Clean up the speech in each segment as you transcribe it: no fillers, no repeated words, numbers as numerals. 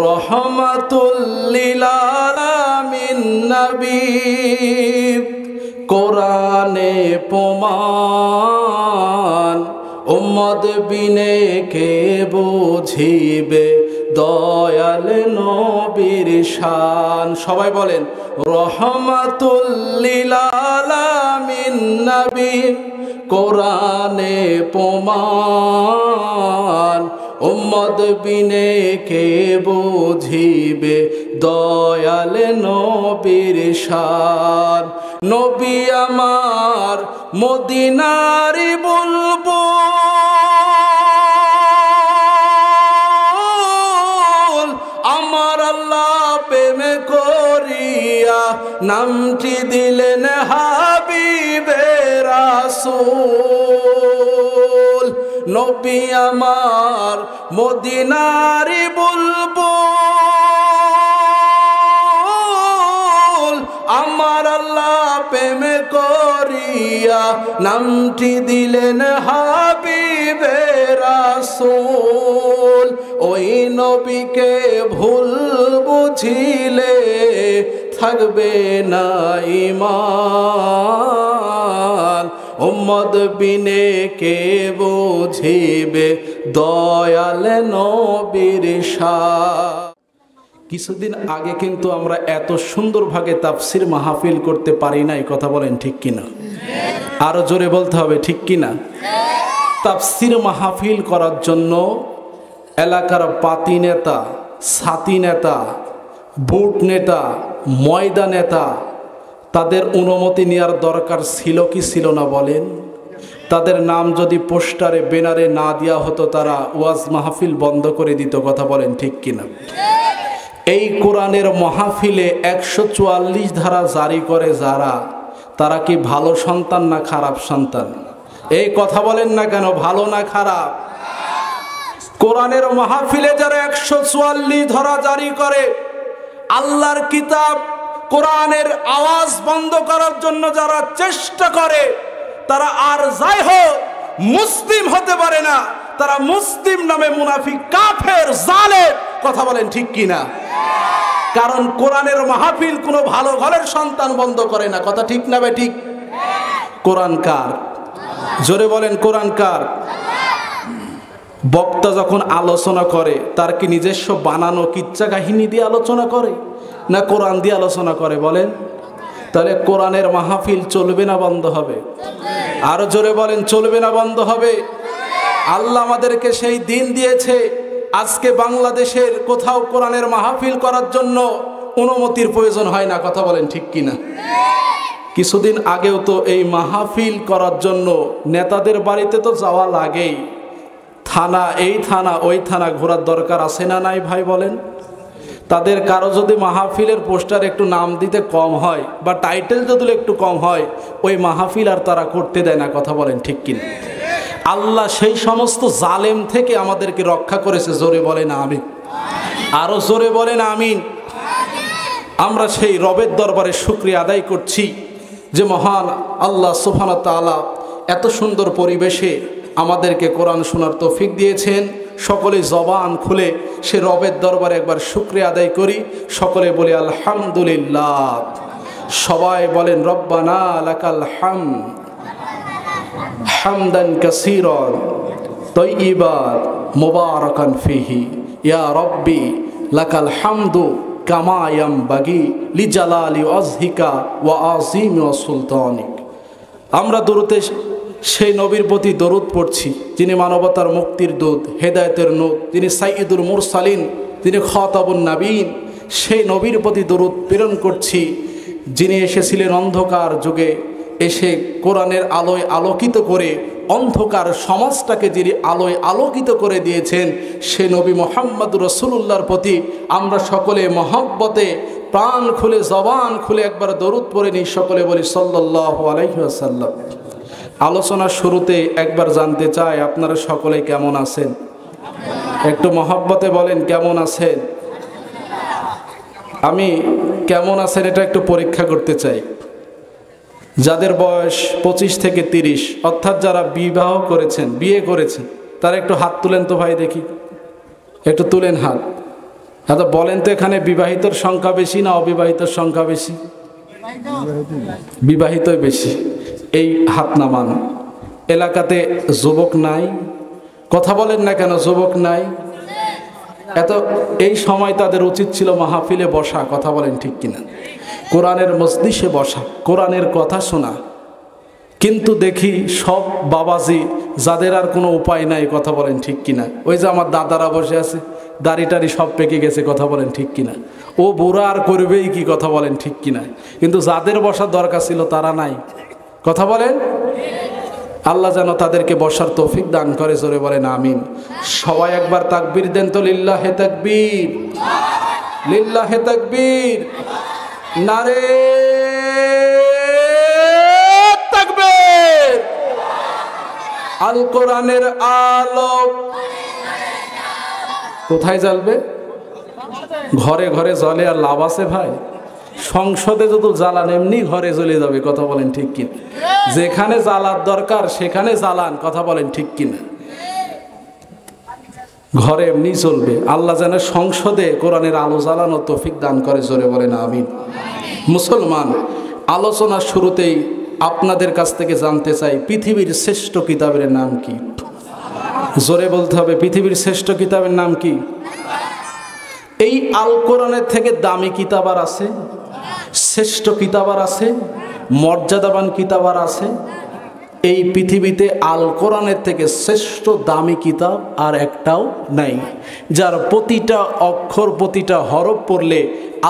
রহমাতুল লিল আলামিন নবী কোরআনে প্রমাণ উম্মত বিনে কে বুঝিবে দয়াল নবীর শান। সবাই বলেন রহমাতুল লিল আলামিন নবী কোরআনে প্রমাণ উম্মত বিনে কে বুঝিবে দয়াল নবীর শান। নবী আমার মদিনার বুলবুল আমার আল্লাহ প্রেমে করিয়া নামটি দিলেন হাবিবে রাসূল। নবী আমার মদিনার বুলবুল আমার আল্লাহ প্রেমে করিয়া নামটি দিলেন হাবিবে রাসূল। ওই নবীকে ভুল বুঝিলে থাকবে না ঈমান উম্মত বিনে কে বুঝিবে দয়াল নবীর শান। কিছুদিন আগে কিন্তু আমরা এত সুন্দরভাবে তাফসির মাহফিল করতে পারি নাই, কথা বলেন ঠিক কিনা? আরো জোরে বলতে হবে ঠিক কিনা? তাফসির মাহফিল করার জন্য এলাকার পাতি নেতা, ছাতি নেতা, বুট নেতা, ময়দা নেতা তাদের অনুমতি নেওয়ার দরকার ছিল কি ছিল না বলেন? তাদের নাম যদি পোস্টারে ব্যানারে না দেওয়া হতো তারা ওয়াজ মাহফিল বন্ধ করে দিত, কথা বলেন ঠিক কিনা? এই কোরআনের মাহফিলে 144 ধারা জারি করে যারা, তারা কি ভালো সন্তান না খারাপ সন্তান? এই কথা বলেন না কেন, ভালো না খারাপ? কোরআনের মাহফিলে যারা 144 ধারা জারি করে, আল্লাহর কিতাব কোরআনের আওয়াজ বন্ধ করার জন্য যারা চেষ্টা করে, তারা আর যাই হোক মুসলিম হতে পারে না, তারা মুসলিম নামে মুনাফিক, কাফের, জালেম, কথা বলেন ঠিক কিনা? কারণ কোরআনের মাহফিল কোনো ভালো ঘরের সন্তান বন্ধ করে না, কথা ঠিক না বেঠিক? কোরআন কার? জোরে বলেন কোরআন কার? বক্তা যখন আলোচনা করে তার কি নিজস্ব বানানো কিচ্ছা কাহিনী দিয়ে আলোচনা করে না কোরআন দিয়ে আলোচনা করে বলেন? তাহলে কোরআনের মাহফিল চলবে না বন্ধ হবে? আরো জোরে বলেন চলবে না বন্ধ হবে? আল্লাহ আমাদেরকে সেই দিন দিয়েছে, আজকে বাংলাদেশের কোথাও কোরআনের মাহফিল করার জন্য অনুমতির প্রয়োজন হয় না, কথা বলেন ঠিক কিনা? কিছুদিন আগেও তো এই মাহফিল করার জন্য নেতাদের বাড়িতে তো যাওয়া লাগেই, থানা, এই থানা ওই থানা ঘোরার দরকার আছে না নাই ভাই বলেন? তাদের কারো যদি মাহফিলের পোস্টার একটু নাম দিতে কম হয় বা টাইটেল যদি একটু কম হয়, ওই মাহফিল আর তারা করতে দেয় না, কথা বলেন ঠিক কিনা? আল্লাহ সেই সমস্ত জালেম থেকে আমাদেরকে রক্ষা করেছে, জোরে বলেন আমিন। আরো জোরে বলেন আমিন। আমরা সেই রবের দরবারে শুকরিয়া আদায় করছি যে মহান আল্লাহ সুবহানাহু ওয়া তাআলা এত সুন্দর পরিবেশে আমাদেরকে কোরআন শোনার তৌফিক দিয়েছেন। সকলে জবান খুলে সে রবের দরবারে একবার শুকরিয়া আদায় করি, সকলে বলি আলহামদুলিল্লাহ। সবাই বলেন রব্বানা লাকাল হামদ হামদান কাসীরান তাইয়িবান মুবারাকান ফিহি ইয়া রব্বি লাকাল হামদু কামা ইয়ামবাগি লিজালালি ওয়াজহিকা ওয়া আযীমি সুলতানিক। আমরা দরুদে সেই নবীর প্রতি দরুদ পড়ছি যিনি মানবতার মুক্তির দূত, হেদায়েতের নূর, যিনি সাইয়্যিদুল মুরসালিন, যিনি খাতাবুন নবীন। সেই নবীর প্রতি দরুদ প্রেরণ করছি যিনি এসেছিলেন অন্ধকার যুগে, এসে কোরআনের আলোয় আলোকিত করে অন্ধকার সমাজটাকে যিনি আলোয় আলোকিত করে দিয়েছেন, সে নবী মুহাম্মদ রাসূলুল্লাহর প্রতি আমরা সকলে মহব্বতে প্রাণ খুলে জবান খুলে একবার দরুদ পড়ে নিই, সকলে বলি সাল্লাল্লাহু আলাইহি ওয়াসাল্লাম। আলোচনার শুরুতে একবার জানতে চাই আপনারা সকলে কেমন আছেন? একটু মহব্বতে বলেন কেমন আছেন? আমি কেমন আছেন এটা একটু পরীক্ষা করতে চাই। যাদের বয়স 25 থেকে 30, অর্থাৎ যারা বিবাহ করেছেন, বিয়ে করেছেন, তারা একটু হাত তুলেন তো ভাই দেখি, একটু তুলেন হাত। আচ্ছা বলেন তো, এখানে বিবাহিতর সংখ্যা বেশি না অবিবাহিতর সংখ্যা বেশি? বিবাহিতই বেশি। এই হাত নামান। এলাকাতে যুবক নাই? কথা বলেন না কেন, যুবক নাই? এত এই সময় তাদের উচিত ছিল মাহফিলে বসা, কথা বলেন ঠিক কিনা, কোরআনের মজলিসে বসা, কোরআনের কথা শোনা। কিন্তু দেখি সব বাবাজি যাদের আর কোনো উপায় নাই, কথা বলেন ঠিক কিনা, ওই যে আমার দাদারা বসে আছে, দাড়ি টাড়ি সব পেকে গেছে, কথা বলেন ঠিক কিনা, ও বুড়া আর করবেই কি, কথা বলেন ঠিক কিনা। কিন্তু যাদের বসার দরকার ছিল তারা নাই, কথা বলেন। আল্লাহ যেন তাদেরকে বসার তৌফিক দান করে, জোরে বলেন আমিন। সবাই একবার তাকবীর দেন তো, লিল্লাহে তাকবীর, লিল্লাহে তাকবীর, নারে তাকবীর। আল কোরআনের আলো কোথায় জ্বলবে? ঘরে ঘরে জ্বলে, আর লাভ আছে ভাই? সংসদে যদি জ্বালান এমনি ঘরে জ্বলে যাবে, কথা বলেন ঠিক কিনা। যেখানে জ্বালার দরকার সেখানে জ্বালান, কথা বলেন ঠিক কিনা। ঘরে এমনি চলবে। আল্লাহ যেন সংসদে কোরআনের আলো জ্বালানো তৌফিক দান করে, জোরে বলেন আমিন। মুসলমান, আলোচনার শুরুতেই আপনাদের কাছ থেকে জানতে চাই, পৃথিবীর শ্রেষ্ঠ কিতাবের নাম কি? জোরে বলতে হবে, পৃথিবীর শ্রেষ্ঠ কিতাবের নাম কি? এই আল কোরআনের থেকে দামি কিতাব আর আছে? শ্রেষ্ঠ কিতাব আর আছে? মর্যাদাবান কিতাব আর আছে? এই পৃথিবীতে আল কোরআনের থেকে শ্রেষ্ঠ দামি কিতাব আর একটাও নাই, যার প্রতিটা অক্ষর প্রতিটা হরফ পড়লে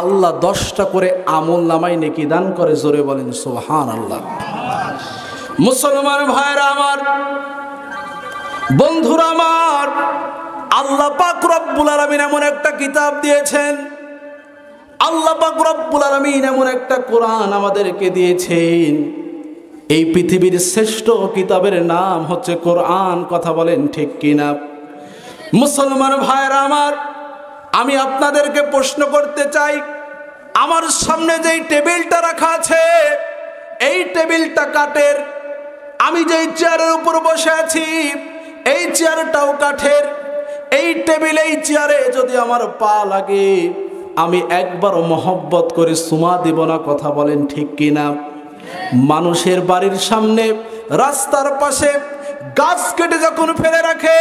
আল্লাহ 10টা করে আমল নামায় নেকি দান করে, জোরে বলেন সুবহানাল্লাহ। মুসলমান ভাইরা আমার, বন্ধুরা আমার, আল্লাহ পাক রব্বুল আলামিন এমন একটা কিতাব দিয়েছেন, আল্লাহ পাক রব্বুল আলামিন এমন একটা কোরআন আমাদেরকে দিয়েছেন। এই পৃথিবীর শ্রেষ্ঠ কিতাবের নাম হচ্ছে কোরআন, কথা বলেন ঠিক কিনা। মুসলমান ভাইরা আমার, আমি আপনাদেরকে প্রশ্ন করতে চাই, আমার সামনে যেই টেবিলটা রাখা আছে, এই টেবিলটা কাঠের, আমি যেই চেয়ারের উপর বসে আছি এই চেয়ারটাও কাঠের, এই টেবিল এই চেয়ারে যদি আমার পা লাগে আমি একবারও মহব্বত করে চুমা দিব না, কথা বলেন ঠিক কিনা। মানুষের বাড়ির সামনে রাস্তার পাশে গাছ কেটে যখন ফেলে রাখে,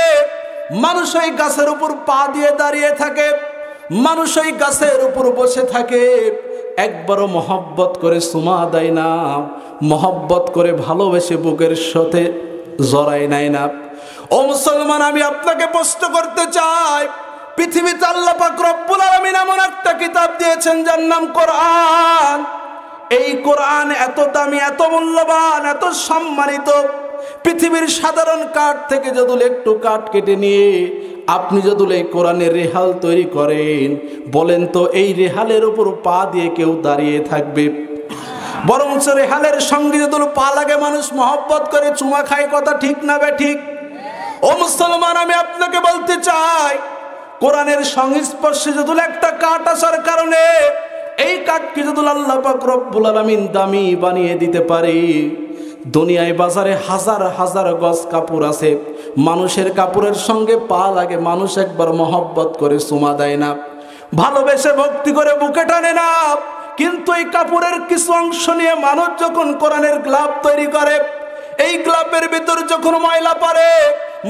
মানুষ ওই গাছের উপর পা দিয়ে দাঁড়িয়ে থাকে, মানুষ ওই গাছের উপর বসে থাকে, একবারও মহব্বত করে চুমা দেয় না, মহব্বত করে ভালোবেসে বুকের সাথে জড়ায় নেয় না। ও মুসলমান, আমি আপনাকে প্রশ্ন করতে চাই, পৃথিবীতে আল্লাহ পাক রব্বুল আলামিন এমন একটা কিতাব দিয়েছেন যার নাম কোরআন। এই কোরআন এত দামি, এত মূল্যবান, এত সম্মানিত, পৃথিবীর সাধারণ কাঠ থেকে যদি একটু কাঠ কেটে নিয়ে আপনি যদি এই কোরআনের রেহাল তৈরি করেন, বলেন তো এই রেহালের উপর পা দিয়ে কেউ দাঁড়িয়ে থাকবে? বরঞ্চ রেহালের সঙ্গে যদি পা লাগে মানুষ মহব্বত করে চুমা খায়, কথা ঠিক না বে ঠিক? ও মুসলমান, আমি আপনাকে বলতে চাই, কোরআনের সংস্পর্শে যদি একটা কাঠ আসার কারণে এই কাঠকে যদি আল্লাহ পাক রব্বুল আলামিন দামি বানিয়ে দিতে পারে, দুনিয়ায় বাজারে হাজার হাজার গজ কাপড় আছে, মানুষের কাপড়ের সঙ্গে পা লাগে মানুষ একবার মহব্বত করে চুমা দেয় না, ভালোবেসে ভক্তি করে বুকে টানে না। কিন্তু এই কাপড়ের কিছু অংশ নিয়ে মানুষ যখন কোরআনের গ্লাভ তৈরি করে, এই গ্লাভের ভিতর যখন ময়লা পড়ে,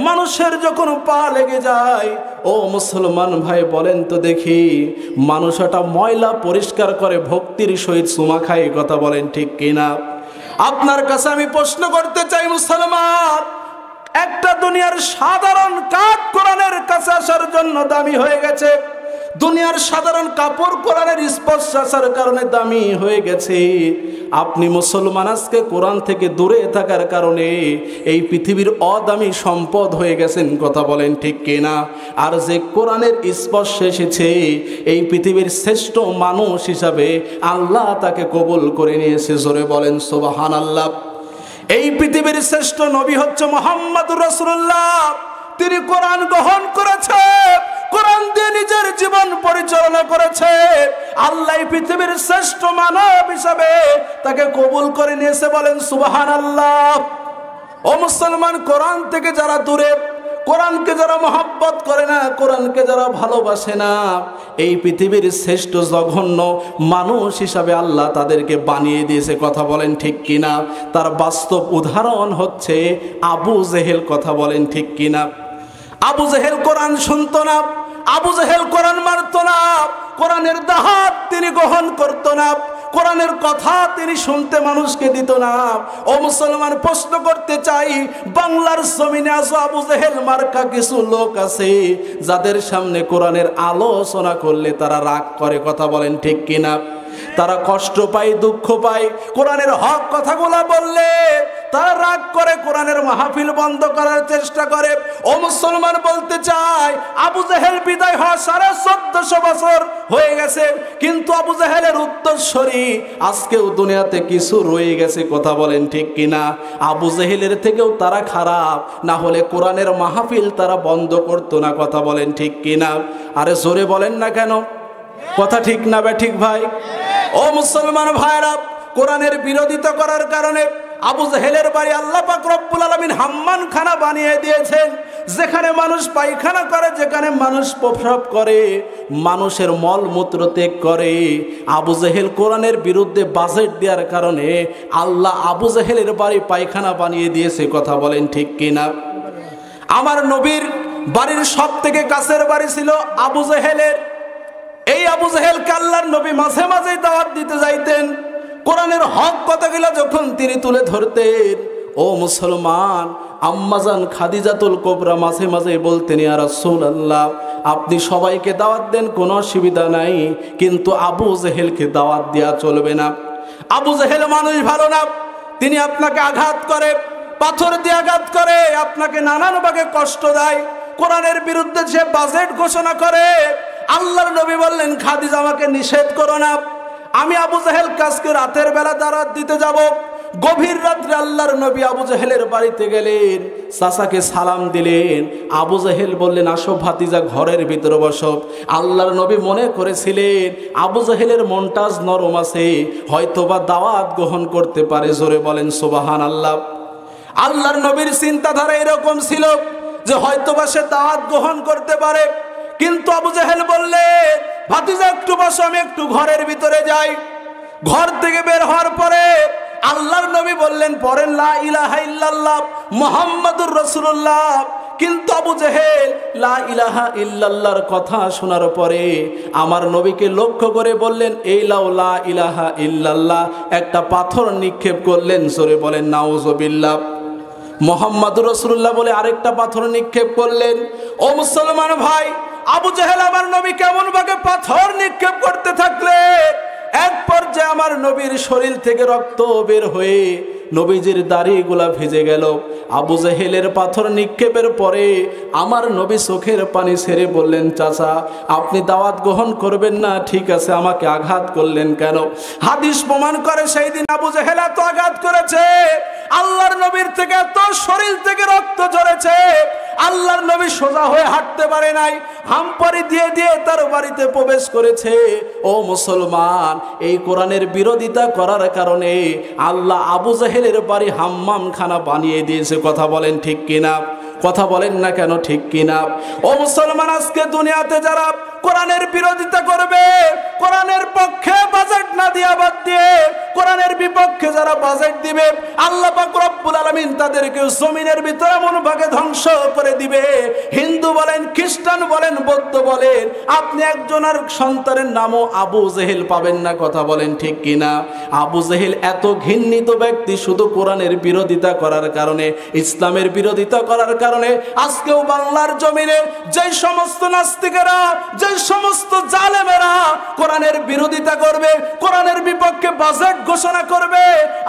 মানুষের যখন পা লেগে যায়, ও মুসলমান ভাই বলেন তো দেখি, মানুষ ওটা ময়লা পরিষ্কার করে ভক্তির সহিত চুমা খায়, কথা বলেন ঠিক কিনা। আপনার কাছে আমি প্রশ্ন করতে চাই মুসলমান, একটা দুনিয়ার সাধারণ কাঠ কোরআনের কাছে আসার জন্য দামি হয়ে গেছে, দুনিয়ার সাধারণ কাপড় কোরআনের স্পর্শ আসার কারণে দামি হয়ে গেছে। আপনি মুসলমান আজকে কোরআন থেকে দূরে থাকার কারণে এই পৃথিবীর অদামি সম্পদ হয়ে গেছেন, কথা বলেন ঠিক কিনা। আর যে কোরআনের স্পর্শে এসেছে, এই পৃথিবীর শ্রেষ্ঠ মানুষ হিসাবে আল্লাহ তাকে কবুল করে নিয়েছে, জোরে বলেন সুবহানাল্লাহ। এই পৃথিবীর শ্রেষ্ঠ নবী হচ্ছে মুহাম্মদুর রাসূলুল্লাহ। তিনি কোরআন গ্রহণ করেছে, কোরআন দিয়ে নিজের জীবন পরিচালনা করেছে। আল্লাহ পৃথিবীর শ্রেষ্ঠ মানব হিসাবে তাকে কবুল করে নিয়েছে, বলেন সুবহানাল্লাহ। ও মুসলমান, কোরআন থেকে যারা দূরে, কোরআনকে যারা মহব্বত করে না, কোরআনকে যারা ভালোবাসে না, এই পৃথিবীর শ্রেষ্ঠ জঘন্য মানুষ হিসাবে আল্লাহ তাদেরকে বানিয়ে দিয়েছে। কথা বলেন ঠিক কিনা? তার বাস্তব উদাহরণ হচ্ছে আবু জেহেল। কথা বলেন ঠিক কিনা? আবু জেহেল কোরআন শুনতো না, আবু জেহেল কোরআন মানতো না, কোরআনের দাওয়াত তিনি গ্রহণ করতো না, কোরআনের কথা তিনি শুনতে মানুষকে দিত না। ও মুসলমান, প্রশ্ন করতে চাই, বাংলার জমিনে আজও আবু জেহেল মার্কা কিছু লোক আছে যাদের সামনে কোরআনের আলোচনা করলে তারা রাগ করে। কথা বলেন ঠিক কিনা? তারা কষ্ট পায়, দুঃখ পায়। কোরআনের হক কথাগুলা বললে তারা রাগ করে, কোরআনের মাহফিল বন্ধ করার চেষ্টা করে। ও মুসলমান, বলতে চাই, আবু জেহেল বিদায় হওয়া 1450 বছর হয়ে গেছে, কিন্তু আবু জেহেলের উত্তরসূরি আজকেও দুনিয়াতে কিছু রয়ে গেছে। কথা বলেন ঠিক কিনা? আবু জেহেলের থেকেও তারা খারাপ, না হলে কোরআনের মাহফিল তারা বন্ধ করতো না। কথা বলেন ঠিক কিনা? আরে জোরে বলেন না কেন? কথা ঠিক না বে ঠিক ভাই? ও মুসলমান ভাইরা, কোরআনের বিরোধিতা করার কারণে আবু জেহেলের বাড়ি আল্লাহ পাক রব্বুল আলামিন হাম্মামখানা বানিয়ে দিয়েছেন, যেখানে মানুষ পায়খানা করে, যেখানে মানুষ প্রস্রাব করে, মানুষের মলমূত্র ত্যাগ করে। আবু জেহেল কোরআনের বিরুদ্ধে বাজেট দেওয়ার কারণে আল্লাহ আবু জেহেলের বাড়ি পায়খানা বানিয়ে দিয়েছে। কথা বলেন ঠিক কিনা? আমার নবীর বাড়ির সব থেকে কাছের বাড়ি ছিল আবু জেহেলের। এই আবু জেহেলকে আল্লাহর নবী মাঝে মাঝে দাওয়াত দিতে যাইতেন। কোরআনের হক কথাগুলো যখন তিনি তুলে ধরতেন, ও মুসলমান, আম্মাজান খাদিজাতুল কুবরা মাঝে মাঝে বলতেন, ইয়া রাসূলুল্লাহ, আপনি সবাইকে দাওয়াত দেন, কোনো অসুবিধা নাই, কিন্তু আবু জেহেলকে দাওয়াত দেওয়া চলবে না। আবু জেহেল মানুষ ভালো না, তিনি আপনাকে আঘাত করে, পাথর দিয়ে আঘাত করে, আপনাকে নানান ভাবে কষ্ট দেয়। কোরআনের বিরুদ্ধে সে বাজেট ঘোষণা করে। আল্লাহর নবী বললেন, খাদিজা, আমাকে নিষেধ করো না, আমি আবু জেহেল কাজকে রাতের বেলা দাওয়াত দিতে যাব। গভীর রাত্রে আল্লাহর নবী আবু জেহেলের বাড়িতে গেলেন, চাচাকে সালাম দিলেন। আবু জেহেল বললেন, আসো ভাতিজা, ঘরের ভিতরে বসো। আল্লাহর নবী মনে করেছিলেন আবু জেহেলের মনটাজ নরম আছে, হয়তোবা দাওয়াত গ্রহণ করতে পারে। জোরে বলেন সুবহানাল্লাহ। আল্লাহর নবীর চিন্তাধারা এরকম ছিল যে হয়তোবা সে দাওয়াত গ্রহণ করতে পারে, কিন্তু আবু জেহেল বললেন, ভাতিজা একটু বসো, আমি একটু ঘরের ভিতরে যাই। ঘর থেকে বের হওয়ার পরে আল্লাহর নবী বললেন, পড়েন লা ইলাহা ইল্লাল্লাহ মুহাম্মাদুর রাসূলুল্লাহ। কিন্তু আবু জেহেল লা ইলাহা ইল্লাল্লাহর কথা শোনার পরে আমার নবীকে লক্ষ্য করে বললেন, এই লাও লা ইলাহা ইল্লাল্লাহ, একটা পাথর নিক্ষেপ করলেন। জোরে বলেন নাউজুবিল্লাহ। মুহাম্মাদুর রাসূলুল্লাহ বলে আরেকটা পাথর নিক্ষেপ করলেন। ও মুসলমান ভাই, আবু জেহেল আমার নবী কেমন ভাবে পাথর নিক্ষেপ করতে থাকলেন, এক পর্যায়ে আমার নবীর শরীর থেকে রক্ত বের হয়ে নবীজির দাড়িগুলা ভিজে গেল। আবু জেহেলের পাথর নিক্ষেপের পরে আমার নবী চোখের পানি ছেড়ে বললেন, চাচা, আপনি দাওয়াত গ্রহণ করবেন না, ঠিক আছে, আমাকে আঘাত করলেন কেন? হাদিস প্রমাণ করে সেই দিন আবু জেহেল এত আঘাত করেছে, আল্লাহর নবীর থেকে এত শরীর থেকে রক্ত ঝরেছে, আল্লাহর নবী সোজা হয়ে হাঁটতে পারে নাই, হামপারি দিয়ে দিয়ে তার বাড়িতে প্রবেশ করেছে। ও মুসলমান, এই কোরআনের বিরোধিতা করার কারণে আল্লাহ আবু জেহেলের বাড়ি হাম্মামখানা বানিয়ে দিয়েছে। কথা বলেন ঠিক কিনা? কথা বলেন না কেন ঠিক কিনা? ও মুসলমান, আজকে দুনিয়াতে যারা কোরআনের বিরোধিতা করবে, কোরআনের পক্ষে বাজেট না দিয়া বাদ দিয়ে কোরআনের বিপক্ষে যারা বাজেট দিবে, আল্লাহ পাক রব্বুল আলামিন তাদেরকে জমিনের ভিতরে এমন ভাগে ধ্বংস করে দিবে। হিন্দু বলেন, খ্রিস্টান বলেন, বৌদ্ধ বলেন, আপনি একজনের সন্তানের নামও আবু জেহেল পাবেন না। কথা বলেন ঠিক কিনা? আবু জেহেল এত ঘৃণিত ব্যক্তি শুধু কোরআনের বিরোধিতা করার কারণে, ইসলামের বিরোধিতা করার কারণে আজকেও বাংলার জমিনে যে সমস্ত নাস্তিকেরা, যে সমস্ত জালেমেরা কোরআনের বিরোধিতা করবে, কোরআনের বিপক্ষে বাজেট ঘোষণা করবে,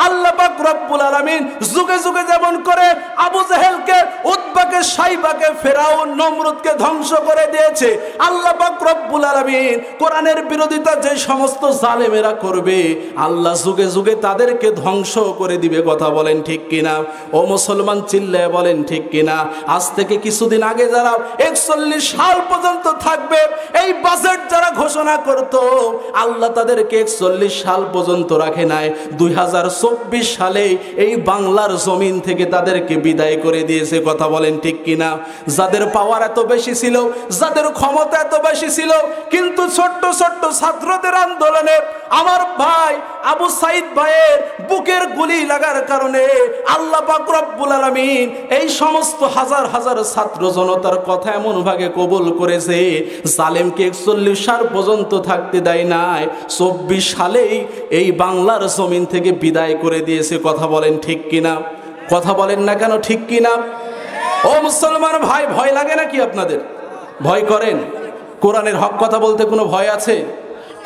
আল্লাহ পাক রব্বুল আলামিন যুগে যুগে যেমন করে আবু জেহেলকে, উতবাকে, সাইবাকে, ফেরাউন, নমরুদকে ধ্বংস করে দিয়েছে, আল্লাহ পাক রব্বুল আলামিন কোরআনের বিরোধিতা যে সমস্ত জালেমেরা করবে, আল্লাহ যুগে যুগে তাদেরকে ধ্বংস করে দিবে। কথা বলেন ঠিক কিনা? ও মুসলমান, চিল্লায় বলেন ঠিক কিনা? আজ থেকে কিছুদিন আগে যারা 41 সাল পর্যন্ত থাকবে, এই বাজেট যারা ঘোষণা করে করত, আল্লাহ তাদেরকে 41 সাল পর্যন্ত রাখে নাই। 2024 সালে এই বাংলার জমিন থেকে তাদেরকে বিদায় করে দিয়েছে। কথা বলেন ঠিক কিনা? যাদের পাওয়ার এত বেশি ছিল, যাদের ক্ষমতা এত বেশি ছিল, কিন্তু ছোট্ট ছোট্ট ছাত্রদের আন্দোলনে আমার ভাই আবু সাইদ ভাইয়ের বুকের গুলি লাগার কারণে আল্লাহ পাক রব্বুল আলামিন এই সমস্ত হাজার হাজার ছাত্র জনতার কথা এমন ভাগে কবুল করেছে, জালেমকে 41 সাল পর্যন্ত থাকতে দেয় নাই। 24 সালেই এই বাংলার জমিন থেকে বিদায় করে দিয়েছে। কথা বলেন ঠিক কিনা? কথা বলেন না কেন ঠিক কিনা? ও মুসলমান ভাই, ভয় লাগে নাকি আপনাদের? ভয় করেন? কোরআনের হক কথা বলতে কোনো ভয় আছে?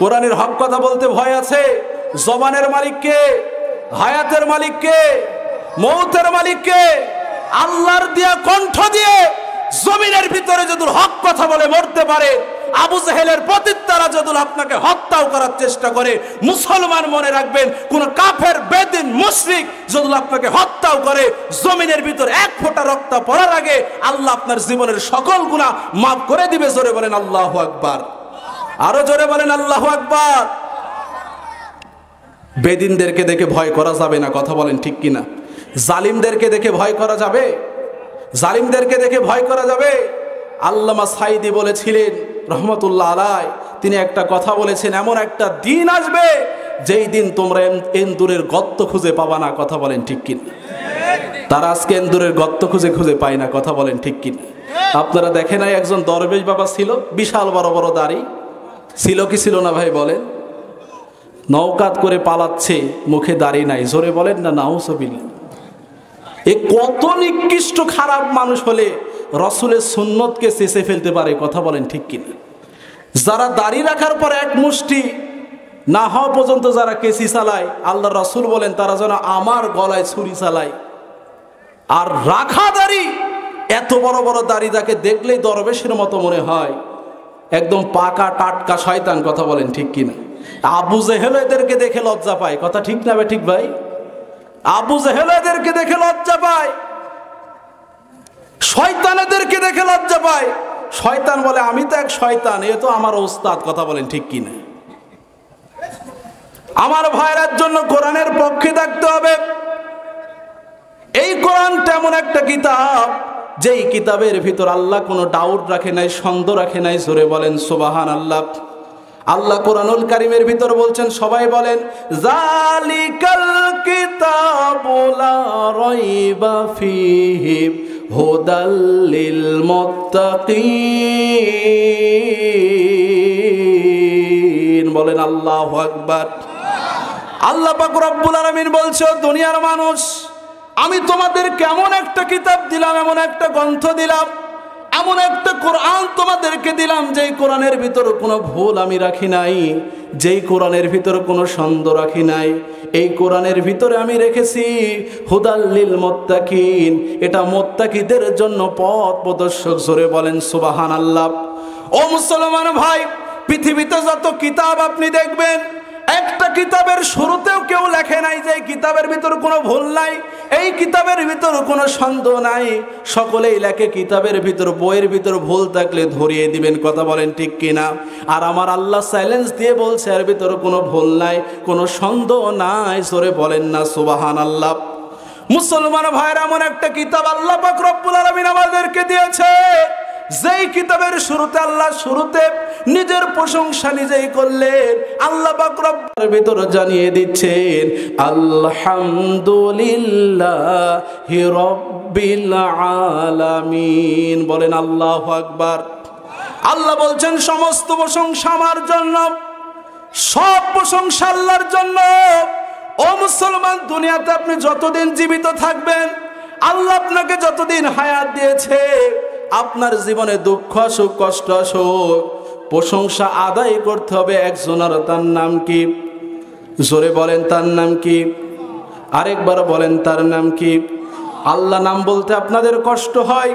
কোরআনের হক কথা বলতে ভয় আছে? জবানের মালিক কে? হায়াতের মালিক কে? মৌতের মালিক কে? আল্লাহর দিয়া কণ্ঠ দিয়ে জমিনের ভিতরে যদি হক কথা বলে মরতে পারে, আবু জেহেলের প্রতিদ্বারা যদি আপনাকে হত্যাও করার চেষ্টা করে, মুসলমান মনে রাখবেন, কোন কাফের বেদিন মুশরিক যদি আপনাকে হত্যাও করে, জমিনের ভিতর এক ফোঁটা রক্ত পড়ার আগে আল্লাহ আপনার জীবনের সকল গুনাহ মাফ করে দিবে। জোরে বলেন আল্লাহু আকবার। আরো জোরে বলেন আল্লাহু আকবার। বেদিনদেরকে দেখে ভয় করা যাবে না। কথা বলেন ঠিক কিনা? জালিমদেরকে দেখে ভয় করা যাবে? জালিমদেরকে দেখে ভয় করা যাবে? আল্লামা সাইদি বলেছিলেন রহমতুল্লাহ আলাই, তিনি একটা কথা বলেছেন, এমন একটা দিন আসবে যেই দিন তোমরা এন্দুরের গর্ত খুঁজে পাবা না। কথা বলেন ঠিক কিনা? তারা আজকে এন্দুরের গর্ত খুঁজে খুঁজে পায় না। কথা বলেন ঠিক কিনা? আপনারা দেখেন নাই একজন দরবেশ বাবা ছিল, বিশাল বড় বড় দাড়ি ছিল, কি ছিল না ভাই বলেন? নৌকাত করে পালাচ্ছে, মুখে দাড়ি নাই। জোরে বলেন না নাউজুবিল্লাহ। এ কত নিকৃষ্ট খারাপ মানুষ হলে রসুলের সুন্নতকে চেঁচে ফেলতে পারে? কথা বলেন ঠিক কিনা? যারা দাড়ি রাখার পর এক মুষ্টি না হওয়া পর্যন্ত যারা কেসি চালায়, আল্লাহ রসুল বলেন তারা যেন আমার গলায় ছুরি চালায়। আর রাখা দাড়ি, এত বড় বড় দাড়ি যাকে দেখলেই দরবেশের মতো মনে হয়, একদম পাকা টাটকা শয়তান। কথা বলেন ঠিক কিনা? আবু জেহেল এদেরকে দেখে লজ্জা পায়। কথা ঠিক না ঠিক ভাই? আবু জেহেল এদেরকে দেখে লজ্জা পায়, শয়তান এদেরকে দেখে লজ্জা পায়। শয়তান বলে আমি তো এক শয়তান, এ তো আমার ওস্তাদ। কথা বলেন ঠিক কিনা? আমার ভাইয়ের জন্য কোরআনের পক্ষে থাকতে হবে। এই কোরআন তেমন একটা কিতাব, যেই কিতাবের ভিতর আল্লাহ কোনো ডাউট রাখে নাই, সন্দেহ রাখে নাই। জোরে বলেন সুবহানাল্লাহ। আল্লাহ কোরআনুল কারীমের ভিতর বলছেন, সবাই বলেন, জালিকাল কিতাবু লা রাইবা ফীহি হুদাল লিল মুত্তাকিন। বলেন আল্লাহু আকবার। আল্লাহ পাক রব্বুল আলামিন বলছে, দুনিয়ার মানুষ, আমি তোমাদের কেমন একটা কিতাব দিলাম, এমন একটা গ্রন্থ দিলাম, এমন একটা কোরআন তোমাদেরকে দিলাম, যেই কোরআনের ভিতর কোনো ভুল আমি রাখি নাই, যেই কোরআনের ভিতর কোনো সন্দেহ রাখি নাই। এই কোরআনের ভিতরে আমি রেখেছি হুদাল লিল মুত্তাকিন, এটা মুত্তাকিদের জন্য পথ প্রদর্শক। জোরে বলেন সুবহানাল্লাহ। ও মুসলমান ভাই, পৃথিবীতে যত কিতাব আপনি দেখবেন, একটা কিতাবের শুরুতেও কেউ লেখে নাই যে এই কিতাবের ভিতর কোনো ভুল নাই, এই কিতাবের ভিতর কোনো সন্দেহ নাই। সকলেই লেখে কিতাবের ভিতর, বইয়ের ভিতর ভুল থাকলে ধরিয়ে দিবেন। কথা বলেন ঠিক কিনা? আর আমার আল্লাহ চ্যালেঞ্জ দিয়ে বলছে এর ভিতর কোনো ভুল নাই, কোনো সন্দেহ নাই। জোরে বলেন না সুবহানাল্লাহ। মুসলমান ভাইরা, এমন একটা কিতাব আল্লাহ পাক রব্বুল আলামিন আমাদেরকে দিয়েছে, যেই কিতাবের শুরুতে আল্লাহ শুরুতে নিজের প্রশংসা নিজেই করলেন। আল্লাহ পাক রব্বুল ভিতরে জানিয়ে দিচ্ছেন, আলহামদুলিল্লাহি রাব্বিল আলামিন। বলেন আল্লাহু আকবার। আল্লাহ বলছেন, সমস্ত প্রশংসা আমার জন্য, সব প্রশংসা আল্লাহর জন্য। ও মুসলমান, দুনিয়াতে আপনি যতদিন জীবিত থাকবেন, আল্লাহ আপনাকে যতদিন হায়াত দিয়েছে, আপনার জীবনে দুঃখ আসুক, কষ্ট আসুক, প্রশংসা আদায় করতে হবে একজনের। তার নাম কি? জোরে বলেন, তার নাম কি? আরেকবার বলেন, তার নাম কি? আল্লাহ নাম বলতে আপনাদের কষ্ট হয়,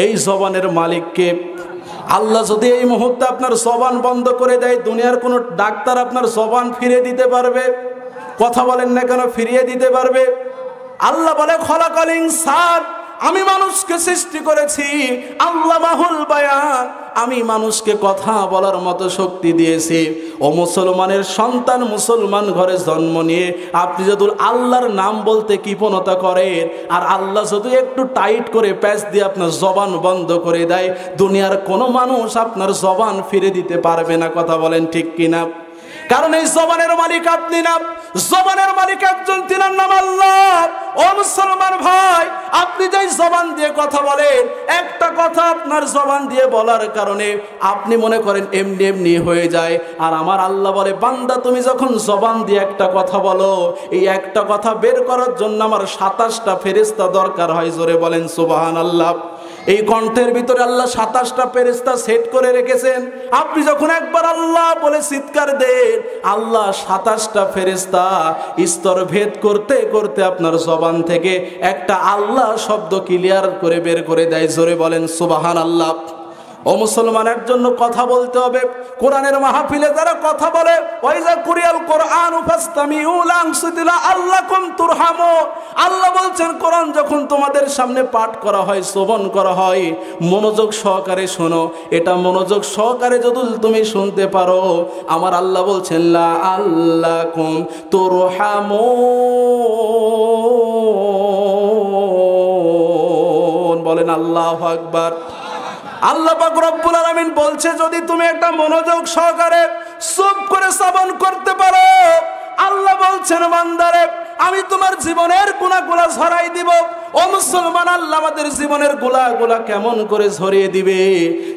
এই জবানের মালিককে। আল্লাহ যদি এই মুহূর্তে আপনার জবান বন্ধ করে দেয়, দুনিয়ার কোনো ডাক্তার আপনার জবান ফিরিয়ে দিতে পারবে? কথা বলেন না কেন? ফিরিয়ে দিতে পারবে? আল্লাহ বলে, খলাকাল ইনসান আমি মানুষকে সৃষ্টি করেছি, আল্লামাহুল বায়ান, আমি মানুষকে কথা বলার মতো শক্তি দিয়েছি। ও মুসলমানের সন্তান, মুসলমান ঘরে জন্ম নিয়ে আপনি যদি আল্লাহর নাম বলতে কৃপণতা করেন, আর আল্লাহ যদি একটু টাইট করে প্যাচ দিয়ে আপনার জবান বন্ধ করে দেয়, দুনিয়ার কোনো মানুষ আপনার জবান ফিরে দিতে পারবে না। কথা বলেন ঠিক কিনা? কারণ এই জবানের মালিক আপনি না, জবানের মালিক একজন, তিনার নাম আল্লাহ। ও মুসলমান ভাই, আপনি যেই জবান দিয়ে কথা বলেন, একটা কথা আপনার জবান দিয়ে বলার কারণে আপনি মনে করেন এমনি এমনি হয়ে যায়। আর আমার আল্লাহ বলে, বান্দা তুমি যখন জবান দিয়ে একটা কথা বলো, এই একটা কথা বের করার জন্য আমার 27টা ফেরেশতা দরকার হয়। জোরে বলেন সুবহানাল্লাহ। এই কণ্ঠের ভিতরে আল্লাহ 27টা ফেরেশতা সেট করে রেখেছেন। আপনি যখন একবার আল্লাহ বলে চিৎকার দেন, আল্লাহ 27টা ফেরেশতা স্তর ভেদ করতে করতে আপনার জবান থেকে একটা আল্লাহ শব্দ ক্লিয়ার করে বের করে দেয়। জোরে বলেন সুবহানাল্লাহ। ও মুসলমানের জন্য কথা বলতে হবে। কোরআনের মাহফিলে যারা কথা বলে, ওয়াইজা কুরিয়াল কোরআন ফাসতামিউ লানসিতিলা আল্লাকুম তুরহামু, আল্লাহ বলছেন কোরআন যখন তোমাদের সামনে পাঠ করা হয়, শ্রবণ করা হয়, মনোযোগ সহকারে শোনো। এটা মনোযোগ সহকারে যদি তুমি শুনতে পারো, আমার আল্লাহ বলছেন লা আল্লাকুম তুরহামুন। বলেন আল্লাহু আকবার। আল্লাহ পাক রব্বুল আলামিন বলছে, যদি তুমি একটা মনোযোগ সহকারে চুপ করে শ্রবণ করতে পারো, আল্লাহ বলছেন বান্দারে আমি তোমার জীবনের গুনাহগুলো ঝরাই দিব। ও মুসলমান, আল্লাহ আমাদের জীবনের গুনাহগুলো কেমন করে ঝরিয়ে দিবে?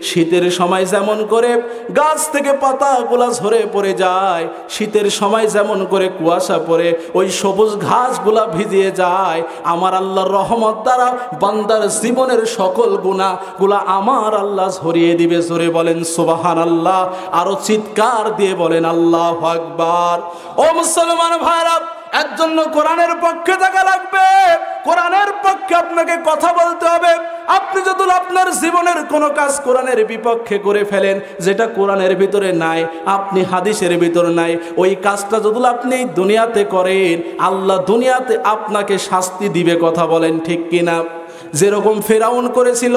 শীতের সময় যেমন করে গাছ থেকে পাতাগুলো ঝরে পড়ে যায়, শীতের সময় যেমন করে কুয়াশা পড়ে ওই সবুজ ঘাসগুলা ভিজিয়ে যায়, আমার আল্লাহর রহমত দ্বারা বান্দার জীবনের সকল গুনাহগুলো আমার আল্লাহ ঝরিয়ে দিবে। জোরে বলেন সুবহানাল্লাহ। আরো চিৎকার দিয়ে বলেন আল্লাহু আকবার। ও মুসলমান ভাইরা, এর জন্য কোরআনের পক্ষে থাকা লাগবে, কোরআনের পক্ষে আপনাকে কথা বলতে হবে। আপনি যদি আপনার জীবনের কোনো কাজ কোরআনের বিপক্ষে করে ফেলেন, যেটা কোরআনের ভিতরে নাই, আপনি হাদিসের ভিতরে নাই, ওই কাজটা যদি আপনি দুনিয়াতে করেন, আল্লাহ দুনিয়াতে আপনাকে শাস্তি দিবে। কথা বলেন ঠিক কিনা? যেরকম ফেরাউন করেছিল,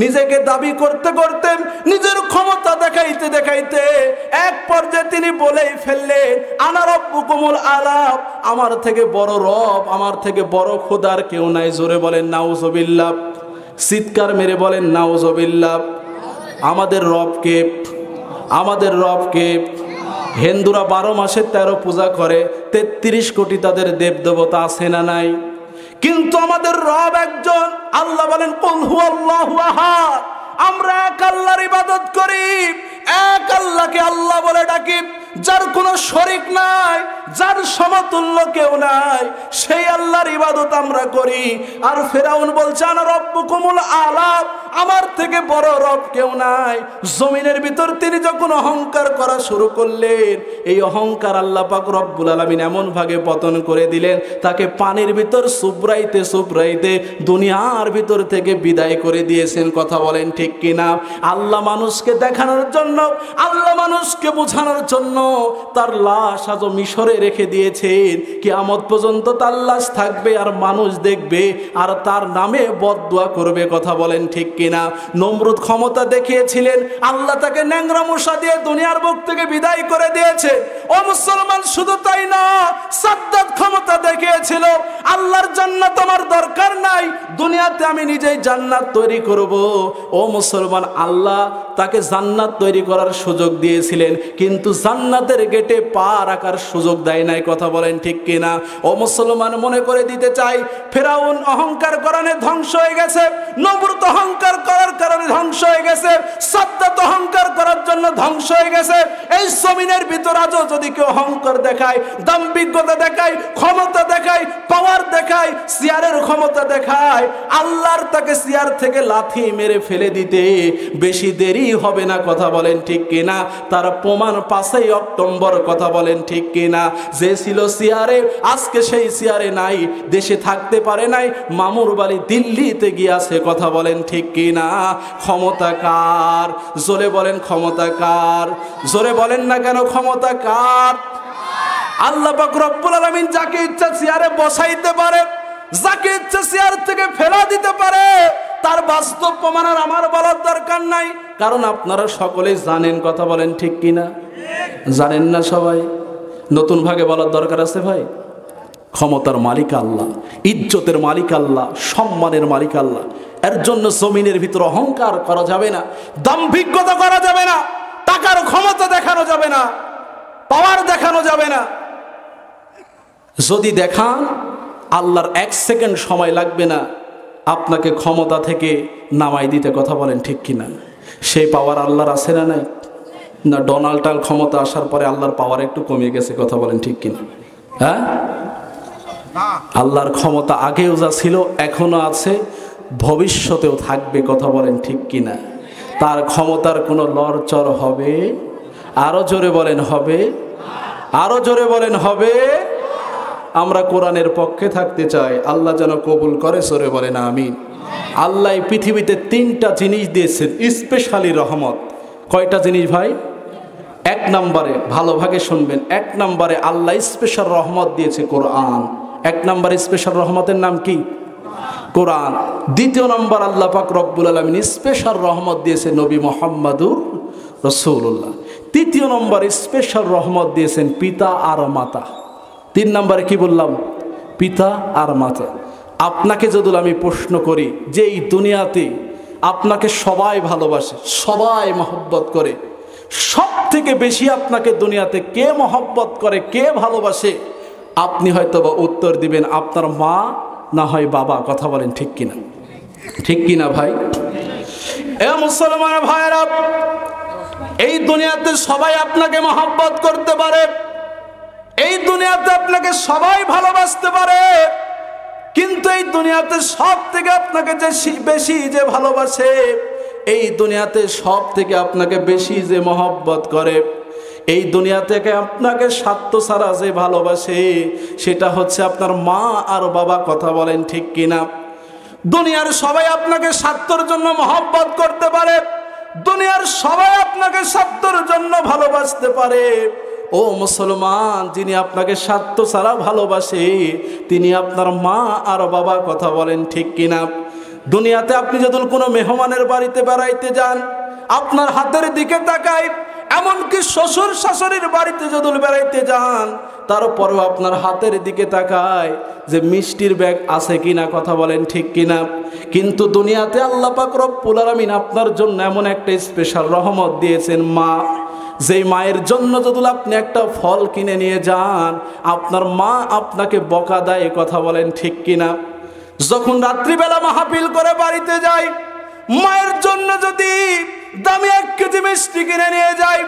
নিজেকে দাবি করতে করতে, নিজের ক্ষমতা দেখাইতে দেখাইতে এক পর্যায়ে তিনি বলেই ফেললেন, আনা রব্বুকুমুল আলা, আমার থেকে বড় রব, আমার থেকে বড় খোদার কেউ নাই। জোরে বলেন নাউজুবিল্লাহ। চিৎকার মেরে বলেন নাউজুবিল্লাহ। আমাদের রবকে, আমাদের রবকে হিন্দুরা 12 মাসে 13 পূজা করে, 33 কোটি তাদের দেবদেবতা আছে না নাই? কিন্তু আমাদের রব একজন। আল্লাহ বলেন কুল হুয়াল্লাহু আহাদ, আমরা এক আল্লাহর ইবাদত করি, এক আল্লাহকে আল্লাহ বলে ডাকি, যার কোনো শরীক নাই, যার সমতুল্য কেউ নাই, সেই আল্লাহর ইবাদত আমরা করি। আর ফেরাউন বলছে আনা রব্বুকুমুল আলা, আমার থেকে বড় রব কেউ নাই। জমিনের ভিতর তিনি যখন অহংকার করা শুরু করলেন, এই অহংকার আল্লাহ পাক রব্বুল আলামিন এমন ভাগে পতন করে দিলেন, তাকে পানির ভিতর সুবরাইতে সুবরাইতে দুনিয়ার ভিতর থেকে বিদায় করে দিয়েছেন। কথা বলেন ঠিক কিনা? আল্লাহ মানুষকে দেখানোর জন্য, আল্লাহ মানুষকে বোঝানোর জন্য তার লাশ আজ মিশরে রেখে দিয়েছেন। কিয়ামত পর্যন্ত তার লাশ থাকবে, আর মানুষ দেখবে, আর তার নামে বদদুয়া করবে। কথা বলেন ঠিক কিনা? নমরুদ ক্ষমতা দেখিয়েছিলেন, আল্লাহ তাকে ন্যাংরা মশা দিয়ে দুনিয়ার বুক থেকে বিদায় করে দিয়েছে। ও মুসলমান, শুধু তাই না, সাদ্দাত ক্ষমতা দেখিয়েছিল, আল্লাহর জান্নাত আমার দরকার নাই, দুনিয়াতে আমি নিজেই জান্নাত তৈরি করব। ও মুসলমান, আল্লাহ তাকে জান্নাত তৈরি করার সুযোগ দিয়েছিলেন, কিন্তু জান্নাতের গেটে পা রাখার সুযোগ দেয় নাই। কথা বলেন ঠিক কিনা? ও মুসলমান, মনে করে দিতে চাই, ফেরাউন অহংকার কারণে ধ্বংস হয়ে গেছে, নমরুদ অহংকার করার কারণে ধ্বংস হয়ে গেছে, সাদ্দাত অহংকার করার জন্য ধ্বংস হয়ে গেছে। এই জমিনের ভিতর আজও যদি কেউ অহংকার দেখায়, দাম্ভিকতা দেখায়, ক্ষমতা দেখায়, পাওয়ার দেখায়, চেয়ারের ক্ষমতা দেখায়, আল্লাহর তাকে চেয়ার থেকে লাথি মেরে ফেলে দিতে বেশি দেরি হবে না। কথা বলেন ঠিক কিনা? তার প্রমাণ 5ই অক্টোবর। কথা বলেন ঠিক কিনা? যে ছিল চেয়ারে, আজকে সেই চেয়ারে নাই, দেশে থাকতে পারে নাই, মামুর বাড়ি দিল্লিতে গিয়েছে। কথা বলেন ঠিক কিনা? ক্ষমতা কার? জোরে বলেন ক্ষমতা কার? জোরে বলেন না কেন ক্ষমতা কার? আল্লাহ পাক রব্বুল আলামিন যাকে ইচ্ছা চেয়ারে বসাইতে পারে, যাকে ইচ্ছে চেয়ার থেকে ফেলা দিতে পারে, তার বাস্তব প্রমাণ আর আমার বলার দরকার নাই, কারণ আপনারা সকলেই জানেন। কথা বলেন ঠিক কিনা? জানেন না সবাই? নতুন ভাগে বলার দরকার আছে ভাই? ক্ষমতার মালিক আল্লাহ, ইজ্জতের মালিক আল্লাহ, সম্মানের মালিক আল্লাহ। এর জন্য জমিনের ভিতর অহংকার করা যাবে না, দাম্ভিকতা করা যাবে না, টাকার ক্ষমতা দেখানো যাবে না, পাওয়ার দেখানো যাবে না। যদি দেখান, আল্লাহর 1 সেকেন্ড সময় লাগবে না আপনাকে ক্ষমতা থেকে নামাই দিতে। কথা বলেন ঠিক কিনা? সেই পাওয়ার আল্লাহর আছে না নাই? না ডোনাল্ড ট্রাম্প ক্ষমতা আসার পরে আল্লাহর পাওয়ার একটু কমে গেছে? কথা বলেন ঠিক কিনা? হ্যাঁ, আল্লাহর ক্ষমতা আগেও যা ছিল এখনো আছে, ভবিষ্যতেও থাকবে। কথা বলেন ঠিক কিনা? তার ক্ষমতার কোনো লড়চড় হবে? আরো জোরে বলেন হবে? আরো জোরে বলেন হবে? আমরা কোরআনের পক্ষে থাকতে চাই, আল্লাহ যেন কবুল করে। জোরে বলেন আমিন। আল্লাহ পৃথিবীতে 3টা জিনিস দিয়েছেন স্পেশালি রহমত। কয়টা জিনিস ভাই? 1 নম্বরে, ভালোভাবে শুনবেন, 1 নম্বরে আল্লাহ স্পেশাল রহমত দিয়েছে কোরআন। 1 নম্বরে স্পেশাল রহমতের নাম কি? কোরআন। 2 নম্বর আল্লাহ পাক রব্বুল আলামিন স্পেশাল রহমত দিয়েছে নবী মুহাম্মদুর রাসূলুল্লাহ। 3 নম্বর স্পেশাল রহমত দিয়েছেন পিতা আর মাতা। 3 নম্বরে কি বললাম? পিতা আর মাতা। আপনাকে যদি আমি প্রশ্ন করি যে এই দুনিয়াতে আপনাকে সবাই ভালোবাসে, সবাই মহব্বত করে, সব থেকে বেশি আপনাকে দুনিয়াতে কে মহব্বত করে, কে ভালোবাসে, আপনি হয়তো বা উত্তর দিবেন আপনার মা না হয় বাবা। কথা বলেন ঠিক কিনা? ঠিক কিনা ভাই? এ মুসলমান ভাইরা, এই দুনিয়াতে সবাই আপনাকে মহব্বত করতে পারে, এই দুনিয়াতে আপনাকে সবাই ভালোবাসতে পারে, কিন্তু এই দুনিয়াতে সব থেকে আপনাকে যে বেশি যে ভালোবাসে, এই দুনিয়াতে সব থেকে আপনাকে বেশি যে মহব্বত করে, এই দুনিয়া থেকে আপনাকে স্বার্থ ছাড়া যে ভালোবাসে, সেটা হচ্ছে আপনার মা আর বাবা। কথা বলেন ঠিক কিনা? দুনিয়ার সবাই আপনাকে স্বার্থের জন্য মহব্বত করতে পারে, দুনিয়ার সবাই আপনাকে স্বার্থের জন্য ভালোবাসতে পারে। ও মুসলমান, যিনি আপনাকে স্বার্থ ছাড়া ভালোবাসে তিনি আপনার মা আর বাবা। কথা বলেন ঠিক কিনা? দুনিয়াতে আপনি যদি কোনো মেহমানের বাড়িতে বেড়াইতে যান, আপনার হাতের দিকে তাকায়, এমনকি শ্বশুর শাশুড়ির বাড়িতে যদি বেড়াইতে যান, তারপরেও আপনার হাতের দিকে তাকায় যে মিষ্টির ব্যাগ আছে কিনা। কথা বলেন ঠিক কিনা? কিন্তু দুনিয়াতে আল্লাহ পাক রব্বুল আলামিন আপনার জন্য এমন একটা স্পেশাল রহমত দিয়েছেন, মা। যেই মায়ের জন্য যদি আপনি একটা ফল কিনে নিয়ে যান, আপনার মা আপনাকে বকা দেয়। কথা বলেন ঠিক কিনা? যখন রাত্রিবেলা মাহফিল করে বাড়িতে যাই, মায়ের জন্য যদি দামি 1 কেজি মিষ্টি কিনে নিয়ে যায়,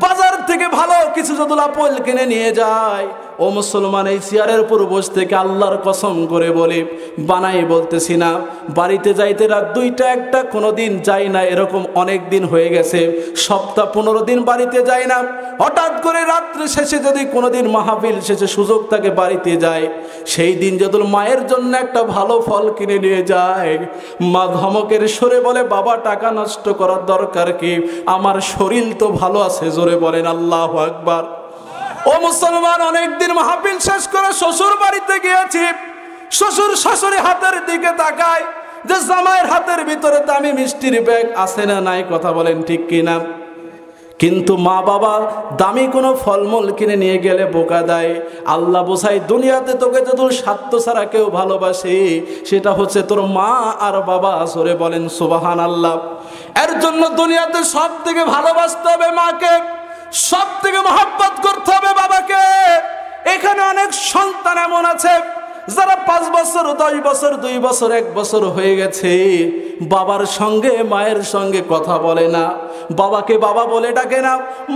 বাজার থেকে ভালো কিছু যদি আপেল কিনে নিয়ে যায়, ও মুসলমান, এই চেয়ারের উপর বসে থেকে আল্লাহর কসম করে বলি, বানাই বলতেছি না, বাড়িতে যাইতে রাত 2টা 1টা কোনোদিন যাই না, এরকম অনেক দিন হয়ে গেছে, সপ্তাহ 15 দিন বাড়িতে যাই না। হঠাৎ করে রাত্রে শেষে যদি কোনোদিন মাহফিল শেষে সুযোগ থাকে বাড়িতে যায়, সেই দিন যদি মায়ের জন্য একটা ভালো ফল কিনে নিয়ে যায়, মা ধমকের সুরে বলে, বাবা টাকা নষ্ট করার দরকার কি, আমার শরীর তো ভালো আছে। জোরে বলেন আল্লাহু আকবার। ও মুসলমান, অনেকদিন মাহফিল শেষ করে শ্বশুর বাড়িতে গিয়েছি, শ্বশুর শাশুড়ি হাতের দিকে তাকায় যে জামাইয়ের হাতের ভিতরে দামি মিষ্টির ব্যাগ আছে না নাই। কথা বলেন ঠিক কিনা? কিন্তু মা বাবা দামি কোনো ফলমূল কিনে নিয়ে গেলে বোকা দেয়। আল্লাহ বোঝাই, দুনিয়াতে তোকে যদি স্বার্থ ছাড়া কেউ ভালোবাসে, সেটা হচ্ছে তোর মা আর বাবা। জোরে বলেন সুবহানাল্লাহ। এর জন্য দুনিয়াতে সব থেকে ভালোবাসতে হবে মাকে, সব থেকে মহব্বত করতে হবে বাবাকে। এখানে অনেক সন্তান এমন আছে যারা 5 বছর, 10 বছর, 2 বছর, 1 বছর হয়ে গেছে, বাবার সঙ্গে মায়ের সঙ্গে কথা বলে না, বাবাকে বাবা বলে ডাকে না,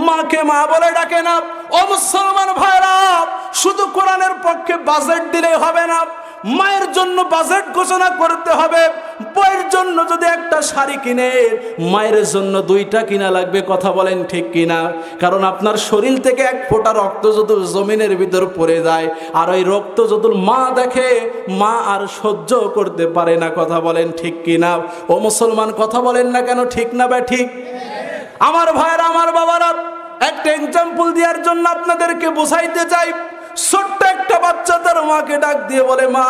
মাকে মা বলে ডাকে না। ও মুসলমান ভাইরা, শুধু কোরআনের পক্ষে বাজেট দিলে হবে না, মায়ের জন্য বাজেট ঘোষণা করতে হবে। বইয়ের জন্য যদি একটা শাড়ি কিনে, মায়ের জন্য 2টা কিনা লাগবে। কথা বলেন ঠিক কিনা? কারণ আপনার শরীর থেকে 1 ফোঁটা রক্ত যদি জমিনের ভিতর পড়ে যায়, আর ওই রক্ত যদি মা দেখে, মা আর সহ্য করতে পারে না। কথা বলেন ঠিক কিনা? ও মুসলমান, কথা বলেন না কেন? ঠিক না বা ঠিক? আমার ভাইরা, আমার বাবারা, একটা এক্সাম্পল দেওয়ার জন্য আপনাদেরকে বোঝাইতে চাই। ছোট্ট একটা বাচ্চা তার মাকে ডাক দিয়ে বলে, মা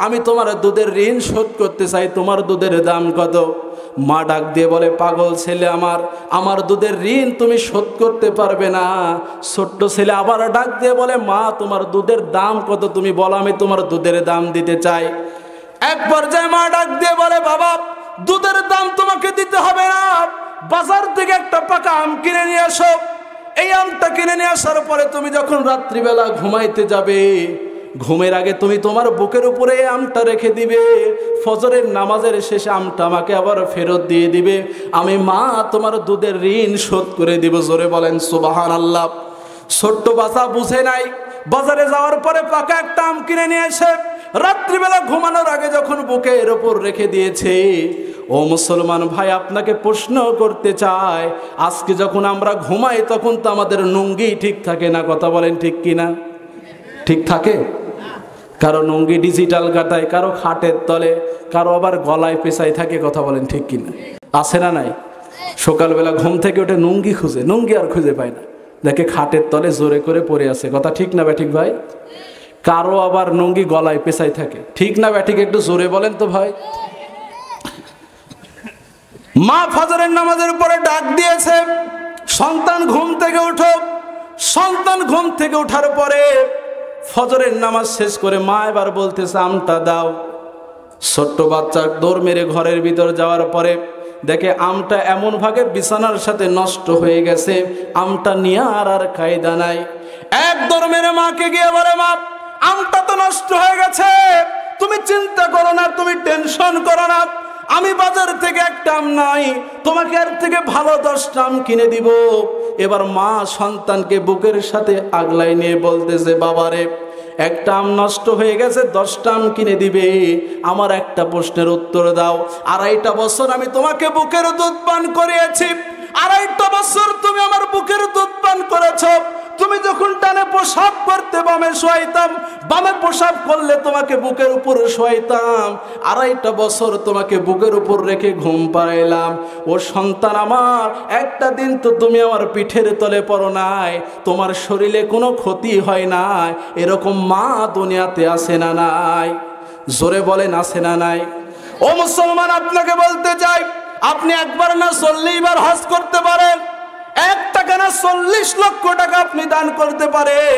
আমি তোমার দুধের ঋণ শোধ করতে চাই, তোমার দুধের দাম কত? মা ডাক দিয়ে বলে, পাগল ছেলে আমার দুধের ঋণ তুমি শোধ করতে পারবে না। ছোট্ট ছেলে আবার ডাক দিয়ে বলে, মা তোমার দুধের দাম কত তুমি বলো, আমি তোমার দুধের দাম দিতে চাই। এক পর্যায়ে মা ডাক দিয়ে বলে, বাবা দুধের দাম তোমাকে দিতে হবে না, বাজার থেকে একটা পাকা আম কিনে নিয়ে আসো। এই আমটা কিনে নিয়ে আসার পরে তুমি যখন রাত্রিবেলা ঘুমাইতে যাবে, ঘুমের আগে তুমি তোমার বুকের উপরে এই আমটা রেখে দিবে। ফজরের নামাজের শেষে আমটা আমাকে আবার ফেরত দিয়ে দিবে, আমি মা তোমার দুধের ঋণ শোধ করে দিব। জোরে বলেন সুবহানাল্লাহ। ছোট্ট বাচ্চা বুঝে নাই, বাজারে যাওয়ার পরে পাকা একটা আম কিনে নিয়ে এসে রাত্রিবেলা ঘুমানোর আগে যখন বুকের ওপর রেখে দিয়েছে। ও মুসলমান ভাই, আপনাকে প্রশ্ন করতে চাই, আজকে যখন আমরা ঘুমাই তখন তো আমাদের লুঙ্গি ঠিক থাকে না, কথা বলেন ঠিক কিনা? ঠিক থাকে? কারো লুঙ্গি ডিজিটাল কাটায়, কারো খাটের তলে, কারো আবার গলায় পেঁচাই থাকে, কথা বলেন ঠিক কিনা? আছে না নাই? সকালবেলা ঘুম থেকে উঠে লুঙ্গি খুঁজে, লুঙ্গি আর খুঁজে পায় না, দেখে খাটের তলে জোরে করে পড়ে আছে, কথা ঠিক না ব্যাঠিক ভাই? কারো আবার লুঙ্গি গলায় পেঁচাই থাকে, ঠিক না ব্যাঠিক? একটু জোরে বলেন তো ভাই। মা ফজরের নামাজের পরে ডাক দিয়েছে, সন্তান ঘুম থেকে উঠো। সন্তান ঘুম থেকে ওঠার পরে ফজরের নামাজ শেষ করে মা এবার বলতেছে, আমটা দাও। ছোট্ট বাচ্চা দৌড় মেরে ঘরের ভিতর যাওয়ার পরে দেখে আমটা এমন ভাবে বিছানার সাথে নষ্ট হয়ে গেছে, আমটা নিয়ে আর কায়দা নাই। এক দৌড় মেরে মাকে গিয়ে বলে, মা আমটা তো নষ্ট হয়ে গেছে, তুমি চিন্তা করো না, তুমি টেনশন করো না, আমি বাজার থেকে একটা আম নাই, তোমাকে এর থেকে ভালো 10টা আম কিনে দিব। এবার মা সন্তানকে বুকের সাথে আগলাই নিয়ে বলতেছে, বাবারে একটা আম নষ্ট হয়ে গেছে, 10টা আম কিনে দিবে, আমার একটা প্রশ্নের উত্তর দাও। 2.5 বছর আমি তোমাকে বুকের দুধ পান করিয়েছি, 2.5 বছর তুমি আমার বুকের দুধ পান করেছ। তুমি যখন ডানে প্রসাব করতে বামে শোয়াইতাম, বামে প্রসাব করলে তোমাকে বুকের উপরে শোয়াইতাম, 2.5 বছর তোমাকে বুকের উপর রেখে ঘুম পাড়াইলাম। ও সন্তান আমার, একটা দিন তো তুমি আমার পিঠের তলে পড়ো নাই, তোমার শরীরে কোনো ক্ষতি হয় নাই, এরকম মা দুনিয়াতে আসে না নাই? জোরে বলেন আছে না নাই? ও মুসলমান, আপনাকে বলতে চাই, আপনি একবার না 40 বার হজ করতে পারেন, 1 টাকা না 40 লক্ষ টাকা আপনি দান করতে পারেন,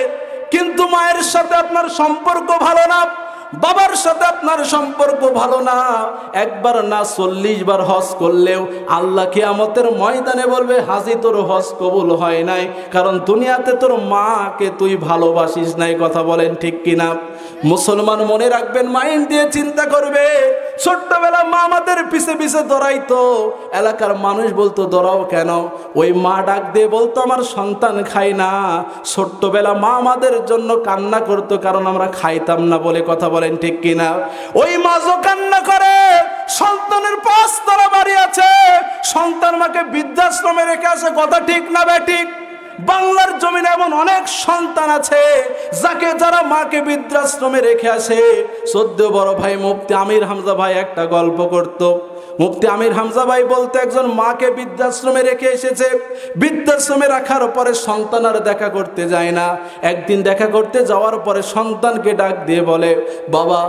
কিন্তু মায়ের সাথে আপনার সম্পর্ক ভালো না, বাবার সাথে আপনার সম্পর্ক ভালো না, একবার না 40 বার হজ করলেও আল্লাহ কিয়ামতের ময়দানে বলবে, হাজি তোর হজ কবুল হয় নাই, কারণ দুনিয়াতে তোর মাকে তুই ভালোবাসিস নাই, কথা বলেন ঠিক কিনা? মুসলমান মনে রাখবেন, মাইন্ড দিয়ে চিন্তা করবে। ছোট্টবেলা মা আমাদের পিছে পিছে দৌড়াইতো, এলাকার মানুষ বলতো দৌড়াও কেন? ওই মা ডাক দিয়ে বলতো, আমার সন্তান খায় না। ছোট্টবেলা মা আমাদের জন্য কান্না করতো, কারণ আমরা খাইতাম না বলে, কথা বলেন ঠিক কিনা? ওই মা যে কান্না করে, সন্তানের 5 তলা বাড়ি আছে, সন্তান মাকে বৃদ্ধাশ্রমে রেখে আসে, কথা ঠিক না ব্যাঠিক? বাংলার জমিনে এমন অনেক সন্তান আছে যারা মাকে বৃদ্ধাশ্রমে রেখে আসে। 14 বড় ভাই মুফতি আমির হামজা ভাই একটা গল্প করত। মুফতি আমির হামজা ভাই বলতে, একজন মাকে বৃদ্ধাশ্রমে রেখে এসেছে, বৃদ্ধাশ্রমে রাখার পরে সন্তান আর দেখা করতে যায় না। একদিন দেখা করতে যাওয়ার পরে সন্তানকে ডাক দিয়ে বলে, বাবা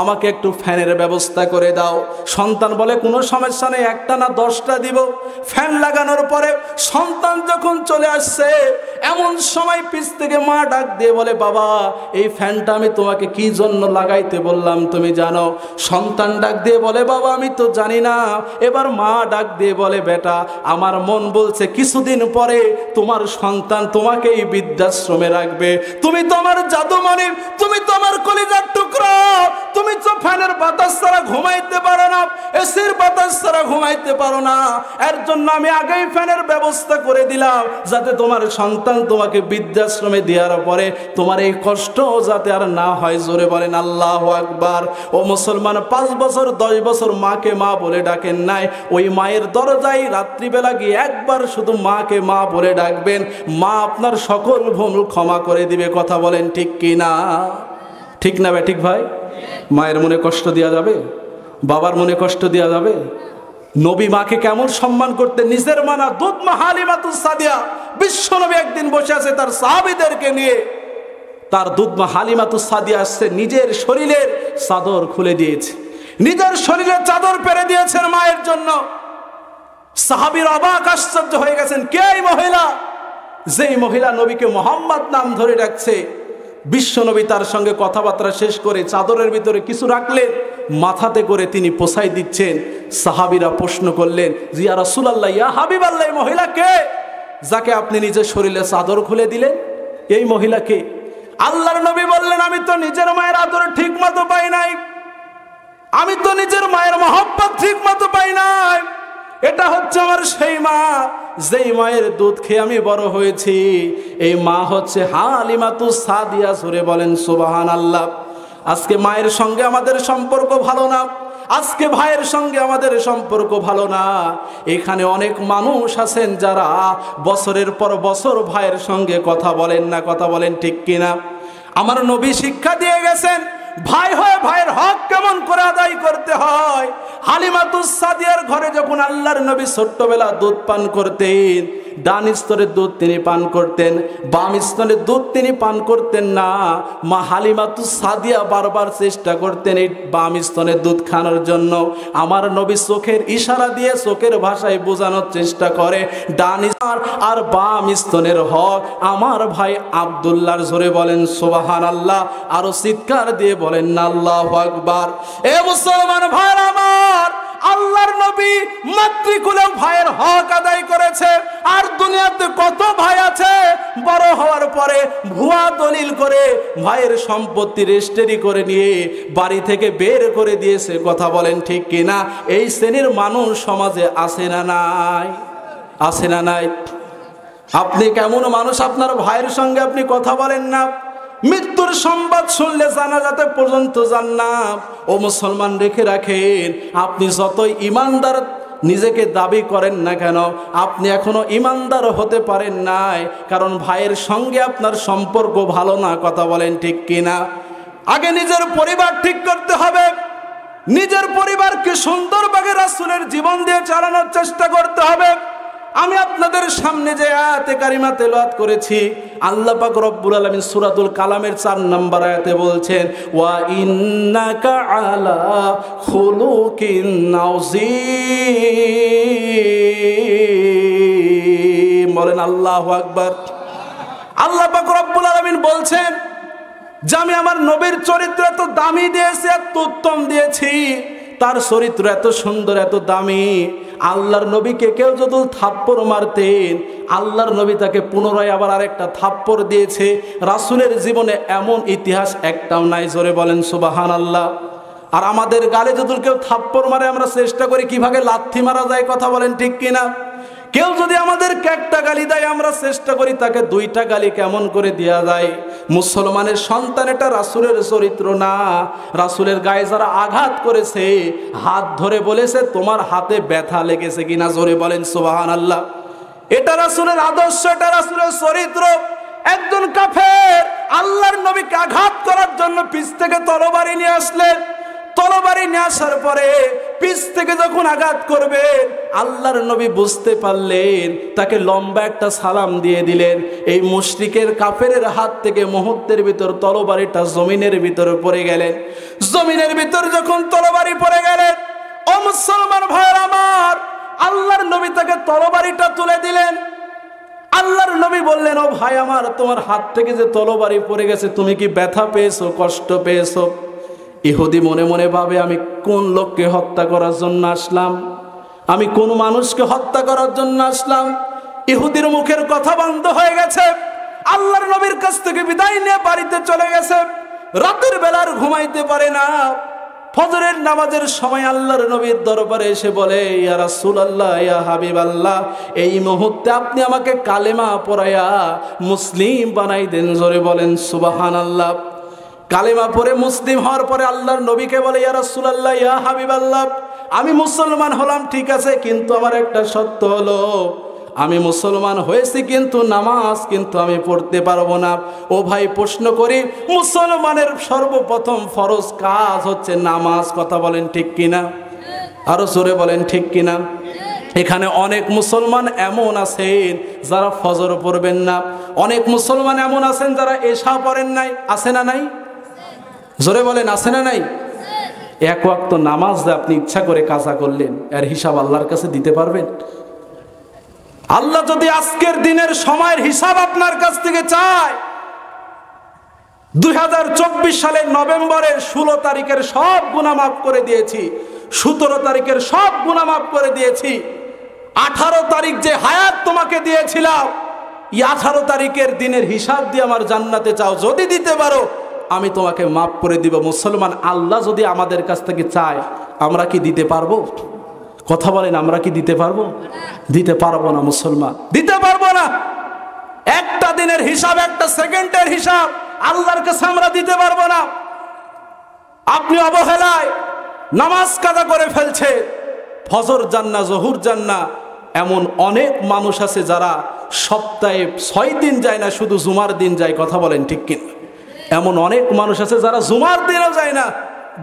আমাকে একটু ফ্যানের ব্যবস্থা করে দাও। সন্তান বলে, কোনো সমস্যা নেই, একটা না 10টা দিব। ফ্যান লাগানোর পরে সন্তান যখন চলে আসছে, এমন সময় পিছ থেকে মা ডাক দিয়ে বলে, বাবা এই ফ্যানটা আমি তোমাকে কি জন্য লাগাইতে বললাম তুমি জানো? সন্তান ডাক দিয়ে বলে, বাবা আমি তো জানি না। এবার মা ডাক দিয়ে বলে, বেটা আমার মন বলছে কিছুদিন পরে তোমার সন্তান তোমাকে এই বৃদ্ধাশ্রমে রাখবে, তুমি তোমার জাদুমণি, তুমি তোমার কলিজার টুকরা, তুমি তো ফ্যানের বাতাস ছাড়া ঘুমাইতে পারো না, এসির বাতাস ছাড়া ঘুমাইতে পারো না, এর জন্য আমি আগেই ফ্যানের ব্যবস্থা করে দিলাম, যাতে তোমার সন্তান তোমাকে বৃদ্ধাশ্রমে দেওয়ার পরে তোমার এই কষ্ট যাতে আর না হয়। জোরে বলেন আল্লাহু আকবার। ও মুসলমান, 5 বছর 10 বছর মাকে মা বলে ডাকেন নাই, ওই মায়ের দরজায় রাত্রিবেলা গিয়ে একবার শুধু মাকে মা বলে ডাকবেন, মা আপনার সকল ভুল ক্ষমা করে দিবে, কথা বলেন ঠিক কি না? ঠিক না ঠিক ভাই? মায়ের মনে কষ্ট দেওয়া যাবে? বাবার মনে কষ্ট দেওয়া যাবে? নবী মাকে কেমন সম্মান করতে, নিজের মানা দুধ মা হালিমাতুস সাদিয়া, বিশ্ব নবী একদিন বসে আছে তার সাহাবীদেরকে নিয়ে, তার দুধমা হালিমাতুস সাদিয়া আসছে, নিজের শরীরের চাদর খুলে দিয়েছে, নিজের শরীরের চাদর পেরে দিয়েছেন মায়ের জন্য। সাহাবীর অবাক আশ্চর্য হয়ে গেছেন, কে এই মহিলা? যেই মহিলা নবীকে মোহাম্মদ নাম ধরে ডাকছে। বিশ্ব নবী তার সঙ্গে কথাবার্তা শেষ করে চাদরের ভিতরে কিছু রাখলেন, মাথাতে করে তিনি পোছাই দিচ্ছেন। সাহাবীরা প্রশ্ন করলেন, জি ইয়া রাসূলুল্লাহ, ইয়া হাবিবাল্লাহ, এই মহিলা কে, যাকে আপনি নিজের শরীরে চাদর খুলে দিলেন? এই মহিলা কে? আল্লাহর নবী বললেন, আমি তো নিজের মায়ের আদর ঠিক মতো পাই নাই, আমি তো নিজের মায়ের মহব্বত ঠিক মতো পাই নাই। এটা হচ্ছে আমার সেই মা, যেই মায়ের দুধ খেয়ে আমি বড় হয়েছি। এই মা হচ্ছে হালিমাতুস সাদিয়া। জোরে বলেন সুবহানাল্লাহ। আজকে মায়ের সঙ্গে আমাদের সম্পর্ক ভালো না, আজকে ভাইয়ের সঙ্গে আমাদের সম্পর্ক ভালো না। এখানে অনেক মানুষ আছেন যারা বছরের পর বছর ভাইয়ের সঙ্গে কথা বলেন না। কথা বলেন ঠিক কিনা? আমার নবী শিক্ষা দিয়ে গেছেন, ভাই হয়ে ভাইয়ের হক কেমন করে আদায় করতে হয়। হালিমাতুস সাদিয়ার ঘরে যখন আল্লাহর নবী ছোট্টবেলা দুধ পান করতেন, ডান স্তরের দুধ তিনি পান করতেন, বাম স্তরের দুধ তিনি পান করতেন না। মা হালিমাতুস সাদিয়া বারবার চেষ্টা করতেন এই বাম স্তরের দুধ খাওয়ার জন্য। আমার নবী চোখের ইশারা দিয়ে, চোখের ভাষায় বোঝানোর চেষ্টা করে ডান আর বাম স্তনের হক আমার ভাই আব্দুল্লাহর। জোরে বলেন সুবহানাল্লাহ, আরো চিৎকার দিয়ে বলেন না আল্লাহু আকবার। এ মুসলমান ভাইরা আমার, আল্লাহর নবী মাতৃকুলে ভাইয়ের হক আদায় করেছে। আর দুনিয়াতে কত ভাই আছে বড় হওয়ার পরে ভুয়া দলিল করে ভাইয়ের সম্পত্তি রেজিস্ট্রি করে নিয়ে বাড়ি থেকে বের করে দিয়েছে। কথা বলেন ঠিক কিনা? এই শ্রেণীর মানুষ সমাজে আছে না নাই? আছে না নাই? আপনি কেমন মানুষ, আপনার ভাইয়ের সঙ্গে আপনি কথা বলেন না? মৃত্যুর সংবাদ শুনলে জানাজাতে পর্যন্ত যান না। ও মুসলমান, রেখে রাখেন, আপনি যতই ইমানদার নিজেকে দাবি করেন না কেন, আপনি এখনো ইমানদার হতে পারেন নাই, কারণ ভাইয়ের সঙ্গে আপনার সম্পর্ক ভালো না। কথা বলেন ঠিক কিনা? আগে নিজের পরিবার ঠিক করতে হবে, নিজের পরিবারকে সুন্দরভাবে রাসূলের জীবন দিয়ে চালানোর চেষ্টা করতে হবে। আমি আপনাদের সামনে যে আয়াতে কারিমা তেলাওয়াত করেছি, আল্লাহ পাক রব্বুল আলামিন সূরাতুল কালামের ৪ নম্বর আয়াতে বলছেন, ওয়া ইন্নাকা আলা খুলুকিন আযীম। বলেন আল্লাহু আকবার। আল্লাহ পাক রব্বুল আলামিন বলছেন যে আমি আমার নবীর চরিত্র এত দামি দিয়েছি, এত উত্তম দিয়েছি, তার চরিত্র এত সুন্দর, এত দামি। আল্লাহর নবীকে কেউ যদি থাপ্পড় মারতেন, আল্লাহর নবী তাকে পুনরায় আবার আরেকটা থাপ্পড় দিয়েছে। রাসূলের জীবনে এমন ইতিহাস একটাও নাই। জোরে বলেন সুবহানাল্লাহ। আর আমাদের গালে যদি কেউ থাপ্পড় মারে, আমরা চেষ্টা করি কিভাবে লাথি মারা যায়। কথা বলেন ঠিক কিনা? কেউ যদি আমাদেরকে একটা গালি দেয়, আমরা চেষ্টা করি তাকে 2টা গালি কেমন করে দেয়া যায়। মুসলমানের সন্তান এটা রাসূলের চরিত্র না। রাসূলের গায়ে যারা আঘাত করেছে, হাত ধরে বলেছে তোমার হাতে ব্যথা লেগেছে কিনা। জোরে বলেন সুবহানাল্লাহ। এটা রাসূলের আদর্শ, এটা রাসূলের চরিত্র। একজন কাফের আল্লাহর নবীকে আঘাত করার জন্য পিছ থেকে তরবারি নিয়ে আসলেন। তরবারি নিয়ে আসার পরে পিছ থেকে যখন আঘাত করবেন, আল্লাহর নবী বুঝতে পারলেন, তাকে লম্বা একটা সালাম দিয়ে দিলেন। এই মুশরিকের কাফেরের হাত থেকে মুহূর্তের ভিতর তরবারিটা জমিনের ভিতরে পড়ে গেলেন। জমিনের ভিতর যখন তরবারি পড়ে গেলেন, ও মুসলমান ভাইরা আমার, আল্লাহর নবী তাকে তরবারিটা তুলে দিলেন। আল্লাহর নবী বললেন, ও ভাই আমার, তোমার হাত থেকে যে তরবারি পড়ে গেছে, তুমি কি ব্যথা পেয়েছো, কষ্ট পেয়েছো? ইহুদি মনে মনে ভাবে, আমি কোন লোককে হত্যা করার জন্য আসলাম, আমি কোন মানুষকে হত্যা করার জন্য আসলাম। ইহুদির মুখের কথা বন্ধ হয়ে গেছে। আল্লাহর নবীর কাছ থেকে বিদায় নিয়ে বাড়িতে চলে গেছে। রাতের বেলা আর ঘুমাইতে পারে না। ফজরের নামাজের সময় আল্লাহর নবীর দরবারে এসে বলে, ইয়া রাসূলুল্লাহ, ইয়া হাবিবাল্লাহ, এই মুহূর্তে আপনি আমাকে কালেমা পড়ায়া মুসলিম বানাই দেন। জোরে বলেন সুবহানাল্লাহ। কালেমা পড়ে মুসলিম হওয়ার পরে আল্লাহর নবীকে বলে, ইয়া রাসূলুল্লাহ, ইয়া হাবিবাল্লাহ, আমি মুসলমান হলাম ঠিক আছে, কিন্তু আমার একটা শর্ত হলো, আমি মুসলমান হয়েছি কিন্তু নামাজ কিন্তু আমি পড়তে পারবো না। ও ভাই, প্রশ্ন করি, মুসলমানের সর্বপ্রথম ফরজ কাজ হচ্ছে নামাজ। কথা বলেন ঠিক কিনা? আরো জোরে বলেন ঠিক কিনা? এখানে অনেক মুসলমান এমন আছেন যারা ফজর পড়বেন না, অনেক মুসলমান এমন আছেন যারা এশা পড়েন নাই। আছে না নাই? জোরে বলেন, আছে না নাই? এক ওয়াক্ত নামাজ আপনি ইচ্ছা করে কাজা করলেন, এর হিসাব আল্লাহর কাছে দিতে পারবেন? আল্লাহ যদি আজকের দিনের সময়ের হিসাব আপনার কাছ থেকে চায়, 2024 সালের নভেম্বরের 16 তারিখের সব গুনাহ মাফ করে দিয়েছি, 17 তারিখের সব গুনাহ মাফ করে দিয়েছি, 18 তারিখ যে হায়াত তোমাকে দিয়েছিলাম, এই 18 তারিখের দিনের হিসাব দিয়ে আমার জান্নাতে চাও, যদি দিতে পারো আমি তোমাকে মাফ করে দিব। মুসলমান, আল্লাহ যদি আমাদের কাছ থেকে চায়, আমরা কি দিতে পারবো? কথা বলেন, আমরা কি দিতে পারবো? দিতে পারবো না মুসলমান, দিতে পারবো না। একটা দিনের হিসাব, একটা সেকেন্ডের হিসাব আল্লাহর কাছে আমরা দিতে পারবো না। আপনি অবহেলায় নামাজ কাজা করে ফেলছে, ফজর জান্না, জহুর জান্না। এমন অনেক মানুষ আছে যারা সপ্তাহে 6 দিন যায় না, শুধু জুমার দিন যায়। কথা বলেন ঠিক কিনা? এমন অনেক মানুষ আছে যারা জুমার দিনও যায় না,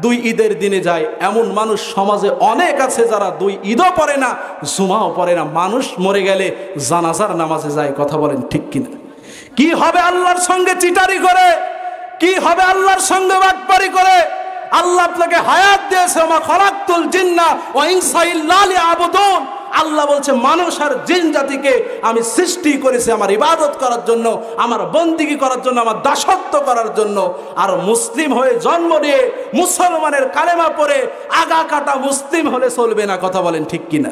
2 ঈদের দিনে যায়। এমন মানুষ সমাজে অনেক আছে যারা 2 ঈদও পড়ে না, জুমাও পড়ে না। মানুষ মরে গেলে জানাজার নামাজে যায়। কথা বলেন ঠিক কিনা? কি হবে আল্লাহর সঙ্গে চিটারি করে? কি হবে আল্লাহর সঙ্গে বাটপারি করে? আল্লাহ আপনাকে হায়াত দিয়েছে, মা খলাকতুল জিন্না ওয়া ইনসা ইল্লা লিয়াবুদুন। আল্লাহ বলছে মানুষ আর জিন জাতিকে আমি সৃষ্টি করেছি আমার ইবাদত করার জন্য, আমার বন্দিগি করার জন্য, আমার দাসত্ব করার জন্য। আর মুসলিম হয়ে জন্ম নিয়ে মুসলমানের কালেমা পড়ে আগা কাটা মুসলিম হলে চলবে না। কথা বলেন ঠিক কিনা?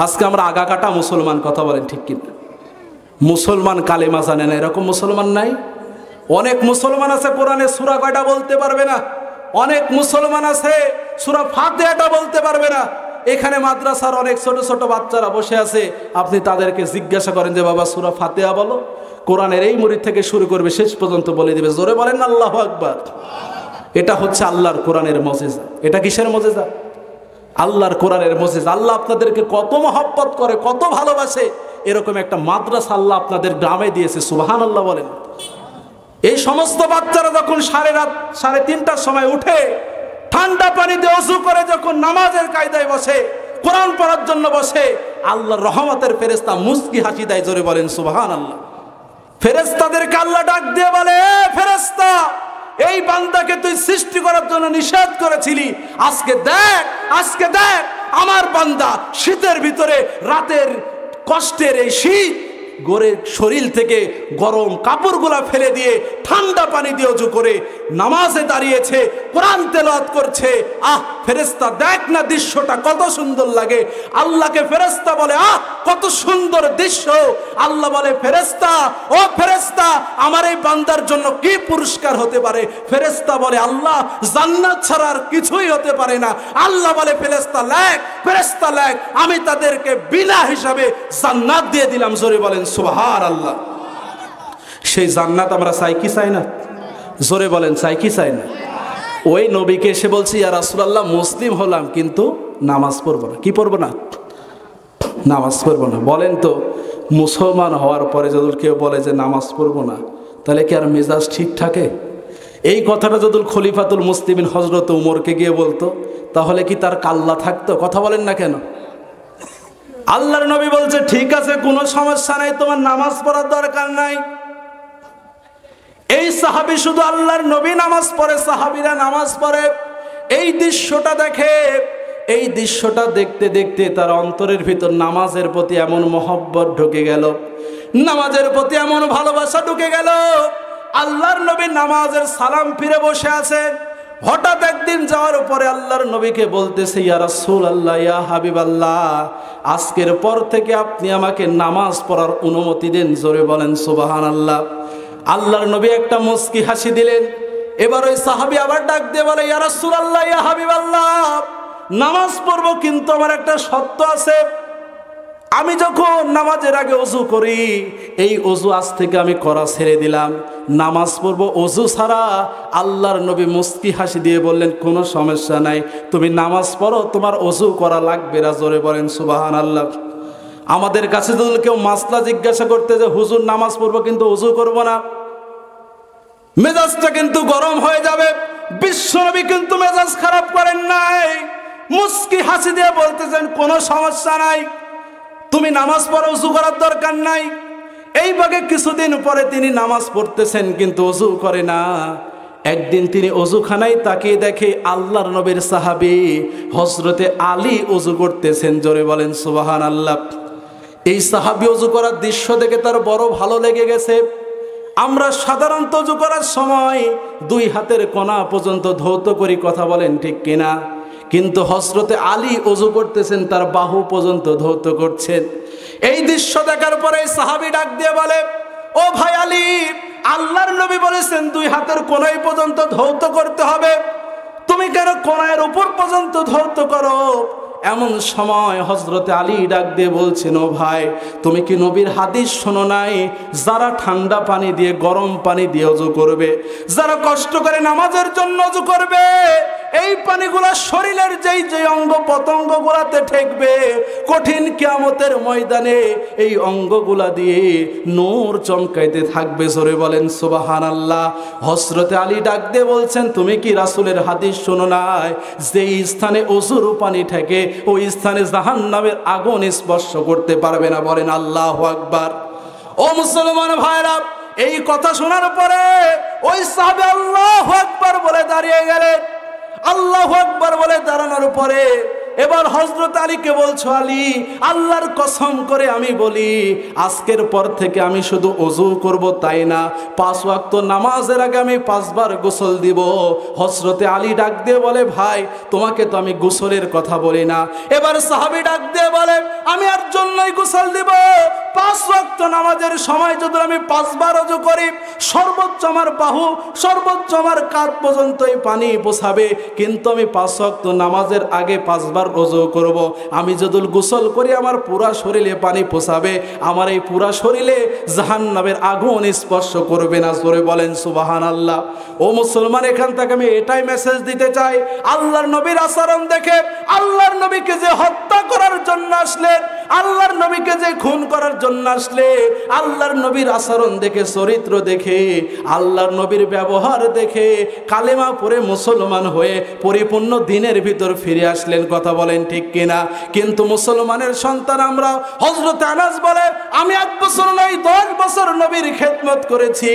আজকে আমরা আগা কাটা মুসলমান। কথা বলেন ঠিক কিনা? মুসলমান কালেমা জানে না, এরকম মুসলমান নাই? অনেক মুসলমান আছে কোরআনে সূরা কয়টা বলতে পারবে না, অনেক মুসলমান আছে সূরা ফাতিহাটা বলতে পারবে না। এখানে মাদ্রাসার অনেক ছোট ছোট বাচ্চারা বসে আছে, আপনি তাদেরকে জিজ্ঞাসা করেন যে বাবা সূরা ফাতিহা বলো, কোরআনের এই মুরিদ থেকে শুরু করবে শেষ পর্যন্ত বলে দিবে। জোরে বলেন না আল্লাহু আকবার। এটা হচ্ছে আল্লাহর কোরআনের মুজিজা। এটা কিসের মুজিজা? আল্লাহর কোরআনের মুজিজা। আল্লাহ আপনাদেরকে কত মহব্বত করে, কত ভালোবাসে, এরকম একটা মাদ্রাসা আল্লাহ আপনাদের গ্রামে দিয়েছে। সুবহানাল্লাহ বলেন। এই সমস্ত বাচ্চারা যখন 3:30টার সময় উঠে ঠান্ডা পানি দিয়ে ওযু করে যখন নামাজের কায়দায় বসে, কোরআন পড়ার জন্য বসে, আল্লাহর রহমতের ফেরেশতা মুস্কি হাসি দেয়। জোরে বলেন সুবহানাল্লাহ। ফেরেশতাদেরকে আল্লাহ ডাক দিয়ে বলে, এ ফেরেশতা, এই বান্দাকে তুই সৃষ্টি করার জন্য নিষেধ করেছিলি, আজকে দেখ, আজকে দেখ আমার বান্দা শীতের ভিতরে রাতের কষ্টের এই শীত গোরে শরীর থেকে গরম কাপড়গুলা ফেলে দিয়ে ঠান্ডা পানি দিয়ে ওযু করে নামাজে দাঁড়িয়েছে, কোরআন তেলাওয়াত করছে। আহ ফেরেশতা, দেখ না দৃশ্যটা কত সুন্দর লাগে। আল্লাহকে ফেরেশতা বলে, আহ কত সুন্দর দৃশ্য। আল্লাহ বলে, ফেরেশতা, ও ফেরেশতা, আমার এই বান্দার জন্য কি পুরস্কার হতে পারে? ফেরেশতা বলে, আল্লাহ জান্নাত ছাড়া আর কিছুই হতে পারে না। আল্লাহ বলে, ফেরেশতা লেখ, ফেরেশতা লেখ, আমি তাদেরকে বিনা হিসাবে জান্নাত দিয়ে দিলাম। জোরে বলেন সুবহানাল্লাহ। সেই জান্নাত আমরা চাই কি চাই না? জোরে বলেন, চাই কি চাই না? ওই নবীকে এসে বলছি, ইয়া রাসূলুল্লাহ, মুসলিম হলাম কিন্তু নামাজ পড়বো না। কি পড়বো না? নামাজ পড়বো না। বলেন তো, মুসলমান হওয়ার পরে যদি কেউ বলে যে নামাজ পড়বো না, তাহলে কি আর মেজাজ ঠিক থাকে? এই কথাটা যদি খলিফাতুল মুসলিমিন হযরত উমরকে গিয়ে বলতো, তাহলে কি তার কাল্লা থাকতো? কথা বলেন না কেন? আল্লাহর নবী বলছে, ঠিক আছে, কোনো সমস্যা নাই, তোমার নামাজ পড়ার দরকার নাই। এই সাহাবী শুধু আল্লাহর নবী নামাজ পড়ে, সাহাবীরা নামাজ পড়ে, এই দৃশ্যটা দেখে, এই দৃশ্যটা দেখতে দেখতে তার অন্তরের ভিতর নামাজের প্রতি এমন মহব্বত ঢুকে গেল, নামাজের প্রতি এমন ভালোবাসা ঢুকে গেল। আল্লাহর নবী নামাজের সালাম ফিরে বসে আছেন। হঠাৎ একদিন যাওয়ার পরে আল্লাহর নবীকে বলতেছে, ইয়া রাসূলুল্লাহ, ইয়া হাবিবাল্লাহ, আজকের পর থেকে আপনি আমাকে নামাজ পড়ার অনুমতি দেন। জোরে বলেন সুবহানাল্লাহ। আল্লাহর নবী একটা মুস্কি হাসি দিলেন। এবার ওই সাহাবী আবার ডাক দিয়ে বলে, ইয়া রাসূলুল্লাহ, ইয়া হাবিবাল্লাহ, নামাজ পড়বো, কিন্তু আমার একটা শর্ত আছে। আমি যখন নামাজের আগে ওযু করি, এই ওযু আজ থেকে আমি করা ছেড়ে দিলাম, নামাজ পড়বো ওযু ছাড়া। আল্লাহর নবী মুস্কি হাসি দিয়ে বললেন, কোনো সমস্যা নাই, তুমি নামাজ পড়ো, তোমার ওযু করা লাগবে না। জোরে বলেন সুবহানাল্লাহ। আমাদের কাছে যদি কেউ মাসলা জিজ্ঞাসা করতে যে হুজুর নামাজ পড়বো কিন্তু ওযু করবো না, মেজাজটা কিন্তু গরম হয়ে যাবে। বিশ্বনবী কিন্তু মেজাজ খারাপ করেন নাই, মুস্কি হাসি দিয়ে বলতেছেন, কোনো সমস্যা নাই, তুমি নামাজ পড়ো, ওযু করার দরকার নাই। এই ভাগে কিছুদিন পরে তিনি নামাজ পড়তেছেন কিন্তু ওযু করে না। একদিন তিনি ওযুখানায় তাকিয়ে দেখে আল্লাহর নবীর সাহাবী হযরতে আলী ওযু করতেছেন। জোরে বলেন সুবহানাল্লাহ। এই সাহাবী ওযু করার দৃশ্য দেখে তার বড় ভালো লেগে গেছে। আমরা সাধারণত ওযু করার সময় দুই হাতের কোনা পর্যন্ত ধৌত করি, কথা বলেন ঠিক কিনা? কিন্তু হযরতে আলী ওযু করতেছেন, তার বাহু পর্যন্ত ধৌত করছেন। এই দৃশ্য দেখার পরে সাহাবী ডাক দিয়ে বলে, ও ভাই আলী, আল্লাহর নবী বলেছেন দুই হাতের কোনায় পর্যন্ত ধৌত করতে হবে, তুমি কেন কোনার উপর পর্যন্ত ধৌত করো? এমন সময় হযরতে আলী ডাক দিয়ে বলছেন, ও ভাই, তুমি কি নবীর হাদিস শোনো নাই? যারা ঠান্ডা পানি দিয়ে গরম পানি দিয়ে ওযু করবে, যারা কষ্ট করে নামাজের জন্য ওযু করবে, এই পানিগুলা শরীরের যেই যে অঙ্গ পতঙ্গগুলাতে ঠেকবে, কঠিন কিয়ামতের ময়দানে এই অঙ্গগুলা দিয়ে নূর চমকাইতে থাকবে। জোরে বলেন সুবহানাল্লাহ। হযরতে আলী ডাক দিয়ে বলছেন, তুমি কি রাসূলের হাদিস শোনো নাই? যেই স্থানে ওযুর পানি ঠেকে ওই স্থানে জাহান্নামের আগুন স্পর্শ করতে পারবে না। বলেন আল্লাহু আকবার। ও মুসলমান ভাইরা, এই কথা শোনার পরে ওই সাহাবী আল্লাহু আকবার বলে দাঁড়িয়ে গেলেন। আল্লাহু আকবার বলে দাঁড়ানোর পরে এবার হযরত আলীকে বলছো, আলী, আল্লাহর কসম করে আমি বলি, আজকের পর থেকে আমি শুধু ওযু করব তাই না, 5 ওয়াক্ত নামাজের আগে আমি 5 বার গোসল দিব। হযরতে আলী ডাক দিয়ে বলে, ভাই, তোমাকে তো আমি গোসলের কথা বলি না। এবার সাহাবী ডাক দিয়ে বলে, আমি আর জন্যই গোসল দিব। 5 ওয়াক্ত নামাজের সময় যদি আমি 5 বার ওযু করি, সর্বোচ্চ আমার বাহু, সর্বোচ্চ আমার কাঁধ পর্যন্ত এই পানি পৌঁছাবে, কিন্তু আমি 5 ওয়াক্ত নামাজের আগে 5 বার ওযু করব। আমি যদি গোসল করি আমার পুরা শরীরে পানি পৌঁছাবে, আমার এই পুরা শরীরে জাহান্নামের আগুন স্পর্শ করবে না। জোরে বলেন সুবহানাল্লাহ। ও মুসলমান, এখান থেকে আমি এটাই মেসেজ দিতে চাই, আল্লাহর নবীর আচরণ দেখে, আল্লাহর নবীকে যে হত্যা করার জন্য আসলেন, আল্লাহর নবীকে যে খুন করার জন্য আসলে, আল্লাহর নবীর আচরণ দেখে, চরিত্র দেখে, আল্লাহর নবীর ব্যবহার দেখে কালেমা পড়ে মুসলমান হয়ে পরিপূর্ণ দ্বীনের ভিতর ফিরে আসলেন। কথা বলেন ঠিক কিনা? কিন্তু মুসলমানের সন্তান আমরা। হযরত আনাস বলে, আমি 1 বছর নয় 10 বছর নবীর খেদমত করেছি,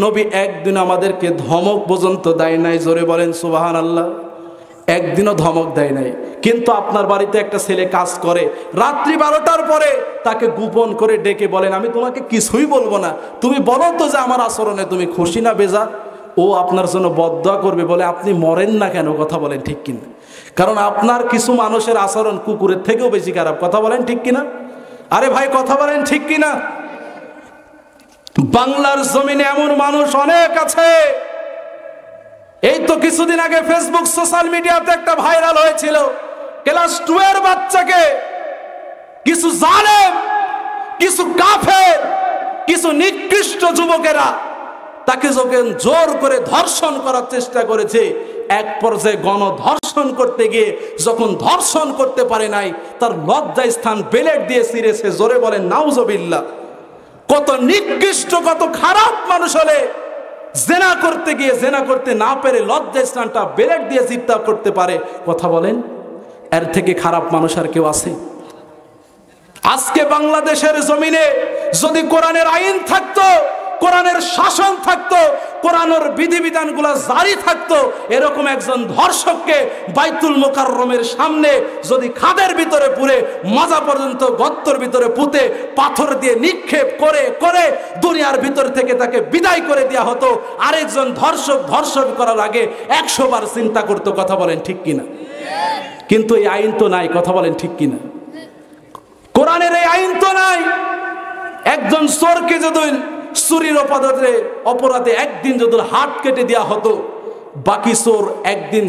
নবী একদিন আমাদেরকে ধমক পর্যন্ত দেয় নাই। জোরে বলেন সুবহানাল্লাহ। একদিনও ধমক দেয় নাই। কিন্তু আপনার বাড়িতে একটা ছেলে কাজ করে, রাত্রি 12টার পরে তাকে গোপন করে ডেকে বলেন, আমি তোমাকে কিছুই বলবো না, তুমি বলো তো যে আমার আচরণে তুমি খুশি না বেজা? ও আপনার জন্য বদদোয়া করবে, বলে আপনি মরেন না কেন? কথা বলেন ঠিক কিনা? কারণ আপনার কিছু মানুষের আচরণ কুকুরের থেকেও বেশি খারাপ। কথা বলেন ঠিক কিনা? আরে ভাই, কথা বলেন ঠিক কিনা? বাংলার জমিনে এমন মানুষ অনেক আছে। এই তো কিছুদিন আগে ফেসবুক সোশ্যাল মিডিয়াতে একটা ভাইরাল হয়েছিল, ক্লাস 2 এর বাচ্চাকে কিছু জালেম, কিছু কাফের, কিছু নিকৃষ্ট যুবকেরা তাকে যখন জোর করে ধর্ষণ করার চেষ্টা করেছে, এক পর্যায়ে গণধর্ষণ করতে গিয়ে যখন ধর্ষণ করতে পারে নাই, তার লজ্জা স্থান বেলেট দিয়ে ছিঁড়েছে। জোরে বলেন নাউজুবিল্লাহ। কত নিকৃষ্ট, কত খারাপ মানুষ হলে জেনা করতে গিয়ে জেনা করতে না পেরে লজ্জা স্থানটা বেলেট দিয়ে চিৎকার করতে পারে। কথা বলেন, এর থেকে খারাপ মানুষ আর কেউ আছে? আজকে বাংলাদেশের জমিনে যদি কোরআনের আইন থাকতো, কোরআনের শাসন থাকতো, কোরআনের বিধিবিধানগুলো জারি থাকতো, এরকম একজন ধর্ষককে বাইতুল মোকাররমের সামনে যদি খাদের ভিতরে পুরে মাজা পর্যন্ত গর্তের ভিতরে পুঁতে পাথর দিয়ে নিক্ষেপ করে করে দুনিয়ার ভিতর থেকে তাকে বিদায় করে দেওয়া হতো, আরেকজন ধর্ষক ধর্ষণ করার আগে 100 বার চিন্তা করতো। কথা বলেন ঠিক কিনা? কিন্তু এই আইন তো নাই। কথা বলেন ঠিক কিনা? কোরআনের এই আইন তো নাই। একজন চোরকে যদি চুরির অপরাধে একদিন যদি হাত কেটে দেওয়া হতো, বাকি চোর একদিন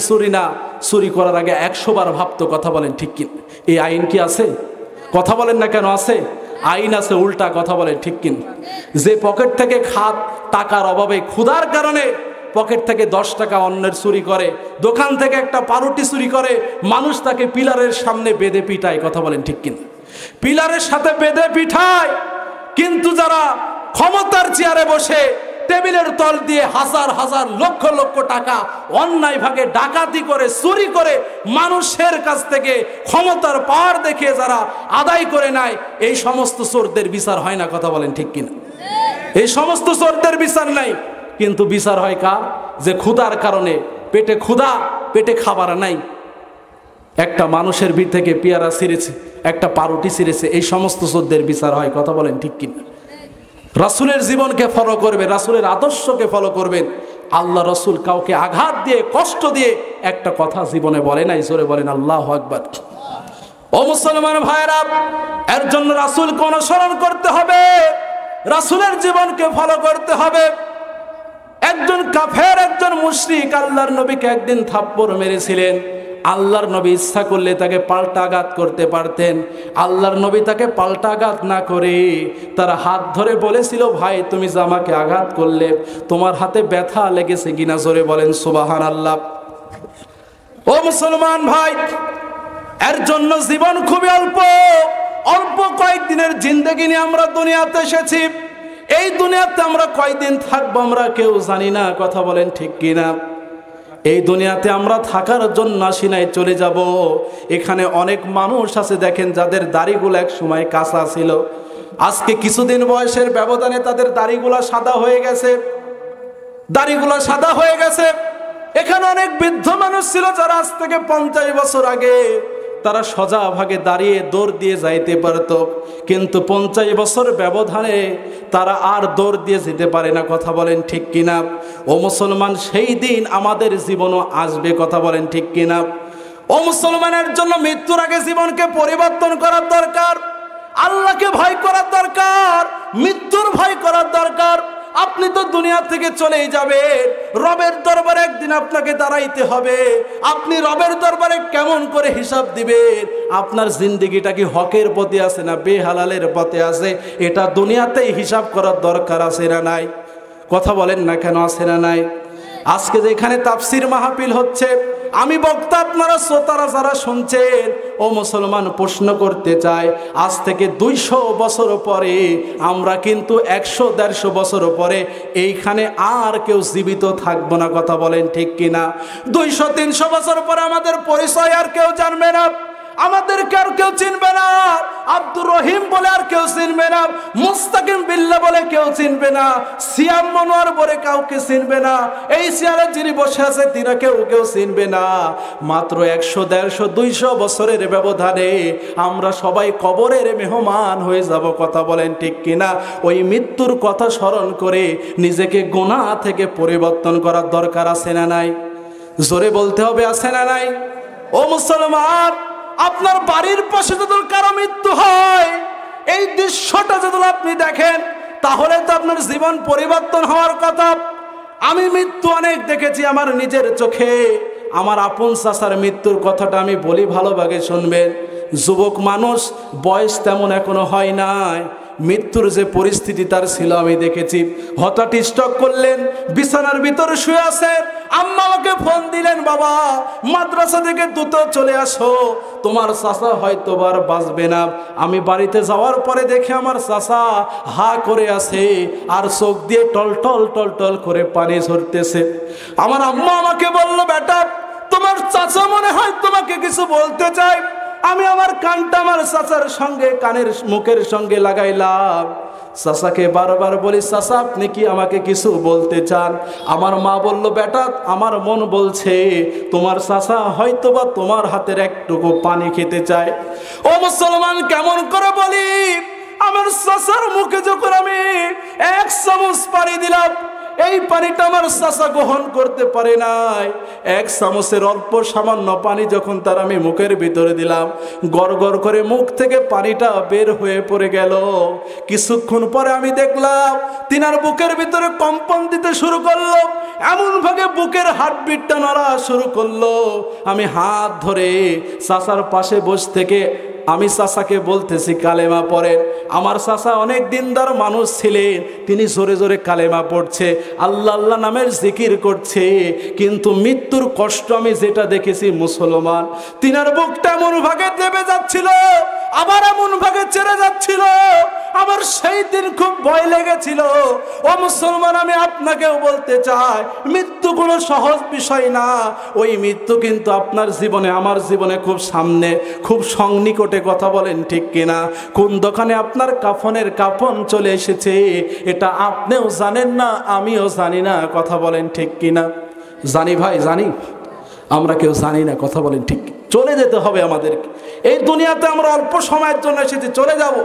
চুরি করার আগে 100 বার ভাবতো। কথা বলেন ঠিক কিনা? এই আইন কি আছে? কথা বলেন না কেন? আছে, আইন আছে উল্টা। কথা বলেন ঠিক কিনা? যে পকেট থেকে টাকার অভাবে ক্ষুধার কারণে পকেট থেকে 10 টাকা অন্যের চুরি করে, দোকান থেকে একটা পাউরুটি চুরি করে, মানুষ তাকে পিলারের সামনে বেঁধে পিটায়। কথা বলেন ঠিক কিনা? পিলারের সাথে বেঁধে পিঠায়। কিন্তু যারা ক্ষমতার চেয়ারে বসে টেবিলের তল দিয়ে হাজার হাজার লক্ষ লক্ষ টাকা অন্যায় ভাগে ডাকাতি করে চুরি করে মানুষের কাছ থেকে ক্ষমতার পাওয়ার দেখিয়ে যারা আদায় করে নেয়, এই সমস্ত চোরদের বিচার হয় না। কথা বলেন ঠিক কিনা? এই সমস্ত চোরদের বিচার নাই, কিন্তু বিচার হয় কার? যে ক্ষুধার কারণে পেটে ক্ষুধা, পেটে খাবার নাই, একটা মানুষের ভিড় থেকে পেয়ারা ছিঁড়েছে, একটা পাউরুটি ছিঁড়েছে, এই সমস্ত চোরদের বিচার হয়। কথা বলেন ঠিক কিনা? রাসূলের জীবনকে ফলো করবে, রাসূলের আদর্শকে ফলো করবেন। আল্লাহ রাসূল কাউকে আঘাত দিয়ে কষ্ট দিয়ে একটা কথা জীবনে বলে নাই। জোরে বলেন আল্লাহু আকবার। ও মুসলমান ভাইরা, এর জন্য রাসূলকে অনুসরণ করতে হবে, রাসূলের জীবনকে ফলো করতে হবে। একজন কাফের, একজন মুশরিক আল্লাহর নবীকে একদিন থাপ্পড় মেরেছিলেন। আল্লাহর নবী ইচ্ছা করলে তাকে পাল্টা আঘাত করতে পারতেন। আল্লাহর নবী তাকে পাল্টা আঘাত না করে তার হাত ধরে বলেছিল, ভাই তুমি যে আমাকে আঘাত করলে, তোমার হাতে ব্যথা লেগেছে কিনা? জোরে বলেন সুবহানাল্লাহ। ও মুসলমান ভাই, এর জন্য জীবন খুবই অল্প, অল্প কয়েকদিনের জিন্দেগি নিয়ে আমরা দুনিয়াতে এসেছি। এই দুনিয়াতে আমরা কয়দিন থাকবো আমরা কেউ জানি না। কথা বলেন ঠিক কিনা? এই দুনিয়াতে আমরা থাকার জন্য আসি নাই, চলে যাব। এখানে অনেক মানুষ আছে দেখেন, যাদের দাড়িগুলো এক সময় কাঁচা ছিল, আজকে কিছুদিন বয়সের ব্যবধানে তাদের দাড়িগুলো সাদা হয়ে গেছে, দাড়িগুলো সাদা হয়ে গেছে। এখানে অনেক বৃদ্ধ মানুষ ছিল যারা আজ থেকে 50 বছর আগে তারা সোজা ভাগে দাঁড়িয়ে দৌড় দিয়ে যাইতে পারত, কিন্তু 50 বছর ব্যবধানে তারা আর দৌড় দিয়ে যেতে পারে না। কথা বলেন ঠিক কিনা? ও মুসলমান, সেই দিন আমাদের জীবনও আসবে। কথা বলেন ঠিক কিনা? ও মুসলমানের জন্য মৃত্যুর আগে জীবনকে পরিবর্তন করার দরকার, আল্লাহকে ভয় করার দরকার, মৃত্যুর ভয় করার দরকার। আপনি তো দুনিয়া থেকে চলেই যাবেন, রবের দরবারে একদিন আপনাকে দাঁড়াইতে হবে। আপনি রবের দরবারে কেমন করে হিসাব দিবেন? আপনার জিন্দেগিটা কি হকের পথে আছে না বেহালালের পথে আছে? এটা দুনিয়াতেই হিসাব করার দরকার আছে না নাই? কথা বলেন না কেন, আছে না নাই? আজকে যেখানে তাফসির মাহফিল হচ্ছে, আমি বক্তা, আপনারা শ্রোতারা যারা শুনছেন, ও মুসলমান, প্রশ্ন করতে চাই, আজ থেকে 200 বছর পরে আমরা কিন্তু 100-150 বছর পরে এইখানে আর কেউ জীবিত থাকবো না। কথা বলেন ঠিক কিনা? 200-300 বছর পরে আমাদের পরিচয় আর কেউ জানবে না, আমাদেরকে আর কেউ চিনবে না, আব্দুর রহিম বলে আর কেউ চিনবে না, মুস্তাকিম বিল্লাহ বলে কেউ চিনবে না, সিয়াম মনোয়ার বলে কাউকে চিনবে না, এই চেয়ারে যিনি বসে আছে তিনি কেউ চিনবে না। মাত্র 100-150-200 বছরের ব্যবধানে আমরা সবাই কবরের মেহমান হয়ে যাব। কথা বলেন ঠিক কিনা? ওই মৃত্যুর কথা স্মরণ করে নিজেকে গুনাহ থেকে পরিবর্তন করার দরকার আছে না নাই? জোরে বলতে হবে, আছে না নাই? ও মুসলমান, আপনার বাড়ির পাশে যদি কারো মৃত্যু হয়, এই দৃশ্যটা যদি আপনি দেখেন, তাহলে তো আপনার জীবন পরিবর্তন হওয়ার কথা। আমি মৃত্যু অনেক দেখেছি আমার নিজের চোখে। আমার আপন চাচার মৃত্যুর কথাটা আমি বলি, ভালোভাবে শুনবেন। যুবক মানুষ, বয়স তেমন এখনো হয় নাই, মৃত্যুর যে পরিস্থিতি তার ছিল আমি দেখেছি। হঠাৎ স্ট্রোক করলেন, বিছানার ভিতরে শুয়ে আছেন। আম্মা আমাকে ফোন দিলেন, বাবা মাদ্রাসা থেকে দ্রুত চলে আসো, তোমার চাচা হয়তো আর বাঁচবে না। আমি বাড়িতে যাওয়ার পরে দেখে আমার চাচা হা করে আছে আর চোখ দিয়ে টলটল টলটল করে পানি ঝরতেছে। আমার আম্মা আমাকে বলল, বেটা তোমার চাচা মনে হয় তোমাকে কিছু বলতে চায়। আমি আমার কানটা আমার চাচার সঙ্গে, কানের মুখের সঙ্গে লাগাইলাম। চাচাকে বারবার বলি, চাচা আপনি কি আমাকে কিছু বলতে চান? আমার মা বলল, বেটা আমার মন বলছে তোমার চাচা হয়তো বা তোমার হাতের একটুকু পানি খেতে চায়। ও মুসলমান, কেমন করে বলি? আমার চাচার মুখে যখন আমি 1 চামচ পানি দিলাম, এই পানিটা আমার চাচা গ্রহণ করতে পারে নাই। 1 চামচের অল্প সামান্য পানি যখন তার আমি মুখের ভিতরে দিলাম, গড় গড় করে মুখ থেকে পানিটা বের হয়ে পড়ে গেল। কিছুক্ষণ পরে আমি দেখলাম তিনার বুকের ভিতরে কম্পন দিতে শুরু করলো, এমন ভাবে বুকের হার্টবিটটা নড়া শুরু করলো। আমি হাত ধরে চাচার পাশে বসে থেকে আমি চাচাকে বলতেছি কালেমা পড়েন। আমার চাচা অনেক দিনদার মানুষ ছিলেন, তিনি জোরে জোরে কালেমা পড়ছে, আল্লাহ আল্লাহ নামের জিকির করছে, কিন্তু মৃত্যুর কষ্ট আমি যেটা দেখেছি মুসলমান, তিনার বুকটা এমন ভাগে দেবে যাচ্ছিল, আবার এমন ভাগে ছেড়ে যাচ্ছিল, আমার সেই দিন খুব ভয় লেগেছিল। ও মুসলমান, আমি আপনাকেও বলতে চাই, মৃত্যু কোনো সহজ বিষয় না। ওই মৃত্যু কিন্তু আপনার জীবনে আমার জীবনে খুব সামনে, খুব সন্নিকটে, কথা বলেন ঠিক কিনা? কোন দোকানে আপনার কাফনের কাফন চলে এসেছে এটা আপনিও জানেন না, আমিও জানি না, কথা বলেন ঠিক কিনা? জানি ভাই, জানি, আমরা কেউ জানি না, কথা বলেন ঠিক। চলে যেতে হবে আমাদেরকে, এই দুনিয়াতে আমরা অল্প সময়ের জন্য এসেছি, চলে যাব।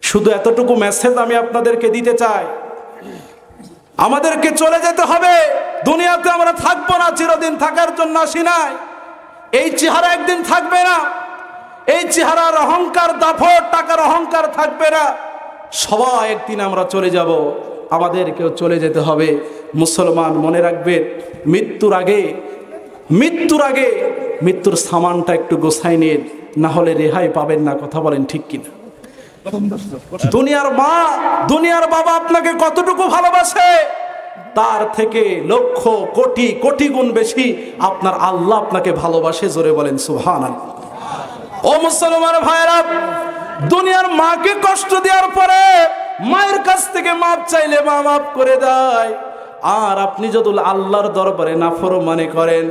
শুধু এতটুকু মেসেজ আমি আপনাদেরকে দিতে চাই, আমাদেরকে চলে যেতে হবে। দুনিয়াতে আমরা থাকবো না, চিরদিন থাকার জন্য আসি নাই। এই চেহারা একদিন থাকবে না, এই চেহারার অহংকার, দাপট, টাকার অহংকার থাকবে না। সবাই একদিন আমরা চলে যাব, আমাদেরকেও চলে যেতে হবে। মুসলমান মনে রাখবেন, মৃত্যুর আগে মৃত্যুর সামানটা একটু গোছাই নিন, না হলে রেহাই পাবেন না, কথা বলেন ঠিক কিনা? দুনিয়ার মা, দুনিয়ার বাবা আপনাকে কতটুকু ভালোবাসে, তার থেকে লক্ষ কোটি কোটি গুণ বেশি আপনার আল্লাহ আপনাকে ভালোবাসে। জোরে বলেন সুবহানাল্লাহ। ও মুসলমান ভাইরা, দুনিয়ার মাকে কষ্ট দেওয়ার পরে মায়ের কাছ থেকে মাপ চাইলে মা মাফ করে দেয়। আর আপনি যদি আল্লাহর দরবারে নাফরমানি করেন,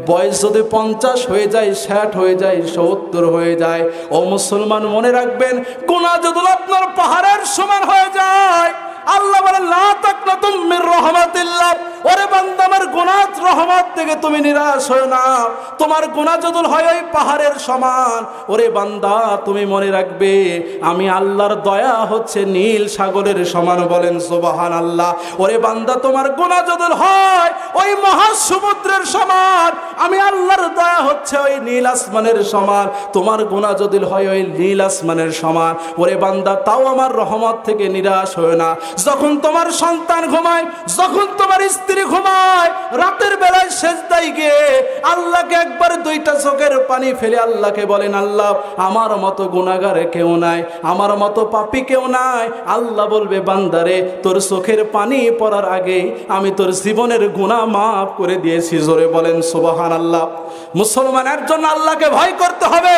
বয়স যদি 50 হয়ে যায়, 60 হয়ে যায়, 70 হয়ে যায়, ও মুসলমান মনে রাখবেন, গুনাহ যদি আপনার পাহাড়ের সমান হয়ে যায়, আল্লাহ বলেন লা তাকনাতু মির রাহমাতিল্লাহ, ওরে বান্দা আমার গুনাহ রহমত থেকে তুমি নিরাশ হয়ো না। তোমার গুনাহ যদি হয় ওই পাহাড়ের সমান, ওরে বান্দা তুমি মনে রাখবে আমি আল্লাহর দয়া হচ্ছে নীল সাগরের সমান। বলেন সুবহানাল্লাহ। ওরে বান্দা তোমার গুনাহ যদি হয় ওই মহাসমুদ্রের সমান, আমি আল্লাহর দয়া হচ্ছে ওই নীল আসমানের সমান। তোমার গুনাহ যদি হয় ওই নীল আসমানের সমান, ওরে বান্দা তাও আমার রহমত থেকে নিরাশ হয়ো না। যখন তোমার সন্তান ঘুমায়, যখন তোমার স্ত্রী ঘুমায়, রাতের বেলায় সেজদায় গিয়ে আল্লাহকে একবার দুইটা চোখের পানি ফেলে আল্লাহকে বলেন, আল্লাহ আমার মতো গুনাহগার কেউ নাই, আমার মতো পাপী কেউ নাই। আল্লাহ বলবে, বান্দারে তোর চোখের পানি পড়ার আগে আমি তোর জীবনের গুনাহ মাফ করে দিয়েছি। জোরে বলেন সুবহানাল্লাহ। মুসলমানের জন্য আল্লাহকে ভয় করতে হবে।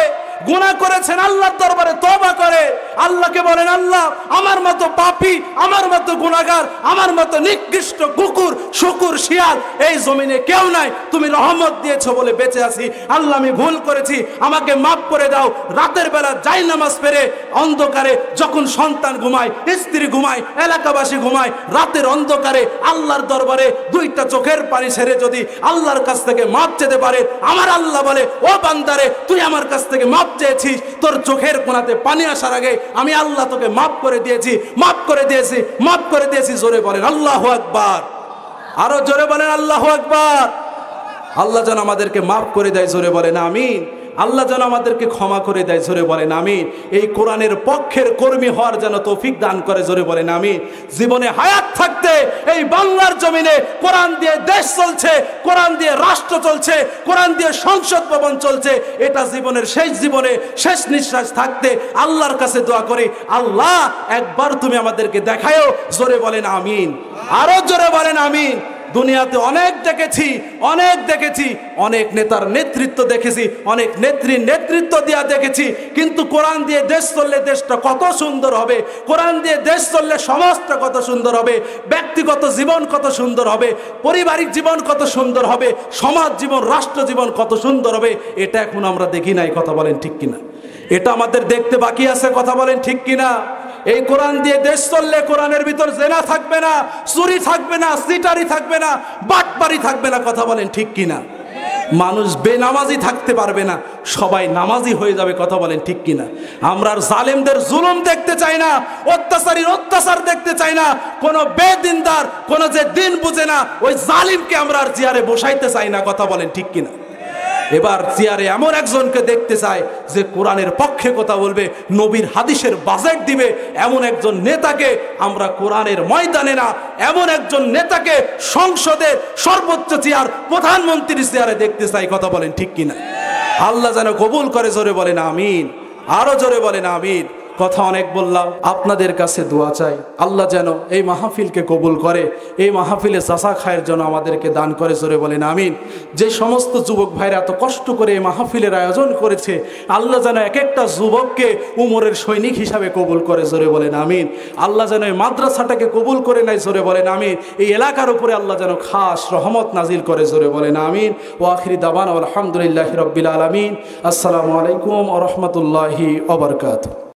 গুনাহ করেছেন, আল্লাহর দরবারে তওবা করে আল্লাহকে বলেন, আল্লাহ আমার মতো পাপী, আমার মতো গুনাহগার, আমার মতো নিকৃষ্ট কুকুর, শুকুর, শিয়াল এই জমিনে কেউ নাই। তুমি রহমত দিয়েছো বলে বেঁচে আছি। আল্লাহ আমি ভুল করেছি, আমাকে মাফ করে দাও। রাতের বেলা জায়নামাজ পড়ে অন্ধকারে যখন সন্তান ঘুমায়, স্ত্রী ঘুমায়, এলাকাবাসী ঘুমায়, রাতের অন্ধকারে আল্লাহর দরবারে দুইটা চোখের পানি ছেড়ে যদি আল্লাহর কাছ থেকে মাপ চেতে পারে, আমার আল্লাহ বলে, ও বান্দারে তুই আমার কাছ থেকে মাপ চেয়েছিস, তোর চোখের কোণাতে পানি আসার আগে আমি আল্লাহ তোকে মাফ করে দিয়েছি, মাফ করে দিয়েছি, মাফ করে দিয়েছি। জোরে বলেন আল্লাহু আকবার। আরো জোরে বলেন আল্লাহু আকবার। আল্লাহ যেন আমাদেরকে মাফ করে দেয়। জোরে বলেন আমিন। আল্লাহ যেন আমাদেরকে ক্ষমা করে দেয়। জোরে বলেন আমিন। এই কোরআনের পক্ষের কর্মী হওয়ার যেন তৌফিক দান করে। জোরে বলেন আমিন। জীবনে হায়াত থাকতে এই বাংলার জমিনে কোরআন দিয়ে দেশ চলছে, কোরআন দিয়ে রাষ্ট্র চলছে, কোরআন দিয়ে সংসদ ভবন চলছে। এটা জীবনের শেষ জীবনে শেষ নিঃশ্বাস থাকতে আল্লাহর কাছে দোয়া করি, আল্লাহ একবার তুমি আমাদেরকে দেখায়ও। জোরে বলেন আমিন। আরো জোরে বলেন আমিন। দুনিয়াতে অনেক দেখেছি, অনেক নেতার নেতৃত্ব দেখেছি, অনেক নেত্রীর নেতৃত্ব দেওয়া দেখেছি, কিন্তু কোরআন দিয়ে দেশ চললে দেশটা কত সুন্দর হবে, কোরআন দিয়ে দেশ চললে সমাজটা কত সুন্দর হবে, ব্যক্তিগত জীবন কত সুন্দর হবে, পারিবারিক জীবন কত সুন্দর হবে, সমাজ জীবন, রাষ্ট্র জীবন কত সুন্দর হবে, এটা এখন আমরা দেখি নাই। কথা বলেন ঠিক কিনা? এটা আমাদের দেখতে বাকি আছে। কথা বলেন ঠিক কিনা? এই কোরআন দিয়ে দেশ চললে কোরআনের ভিতর জেনা থাকবে না, চুরি থাকবে না, সিটারি থাকবে না, বাটপারি থাকবে না। কথা বলেন ঠিক কিনা? মানুষ বেনামাজি থাকতে পারবে না, সবাই নামাজি হয়ে যাবে। কথা বলেন ঠিক কিনা? আমরা জালেমদের জুলুম দেখতে চাই না, অত্যাচারীর অত্যাচার দেখতে চাই না, কোন বেদিনদার, কোন যে দিন বুঝে না ওই জালিমকে আমরা আর চেয়ারে বসাইতে চাই না। কথা বলেন ঠিক কিনা? এবার চেয়ারে এমন একজনকে দেখতে চাই যে কোরআনের পক্ষে কথা বলবে, নবীর হাদিসের বাজেট দিবে, এমন একজন নেতাকে আমরা কোরআনের ময়দানে না, এমন একজন নেতাকে সংসদের সর্বোচ্চ চেয়ার, প্রধানমন্ত্রীর চেয়ারে দেখতে চাই। কথা বলেন ঠিক কিনা? আল্লাহ যেন কবুল করে। জোরে বলেন আমিন। আরো জোরে বলেন আমিন। কথা অনেক বললাম, আপনাদের কাছে দোয়া চাই, আল্লাহ যেন এই মাহফিলকে কবুল করে, এই মাহফিলে চাচা খায়ের জন্য আমাদেরকে দান করে, জোরে বলেন আমিন। যে সমস্ত যুবক ভাইরা এত কষ্ট করে এই মাহফিলের আয়োজন করেছে, আল্লাহ যেন এক একটা যুবককে উমরের সৈনিক হিসাবে কবুল করে, জোরে বলেন আমিন। আল্লাহ যেন এই মাদ্রাসাটাকে কবুল করে নেয়, জোরে বলেন আমিন। এই এলাকার উপরে আল্লাহ যেন খাস রহমত নাজিল করে, জোরে বলেন আমিন। ওয়া আখিরি দাওয়ানা আলহামদুলিল্লাহি রাব্বিল আলামিন। আসসালামু আলাইকুম ওয়া রাহমাতুল্লাহি ওয়া বারাকাতুহু।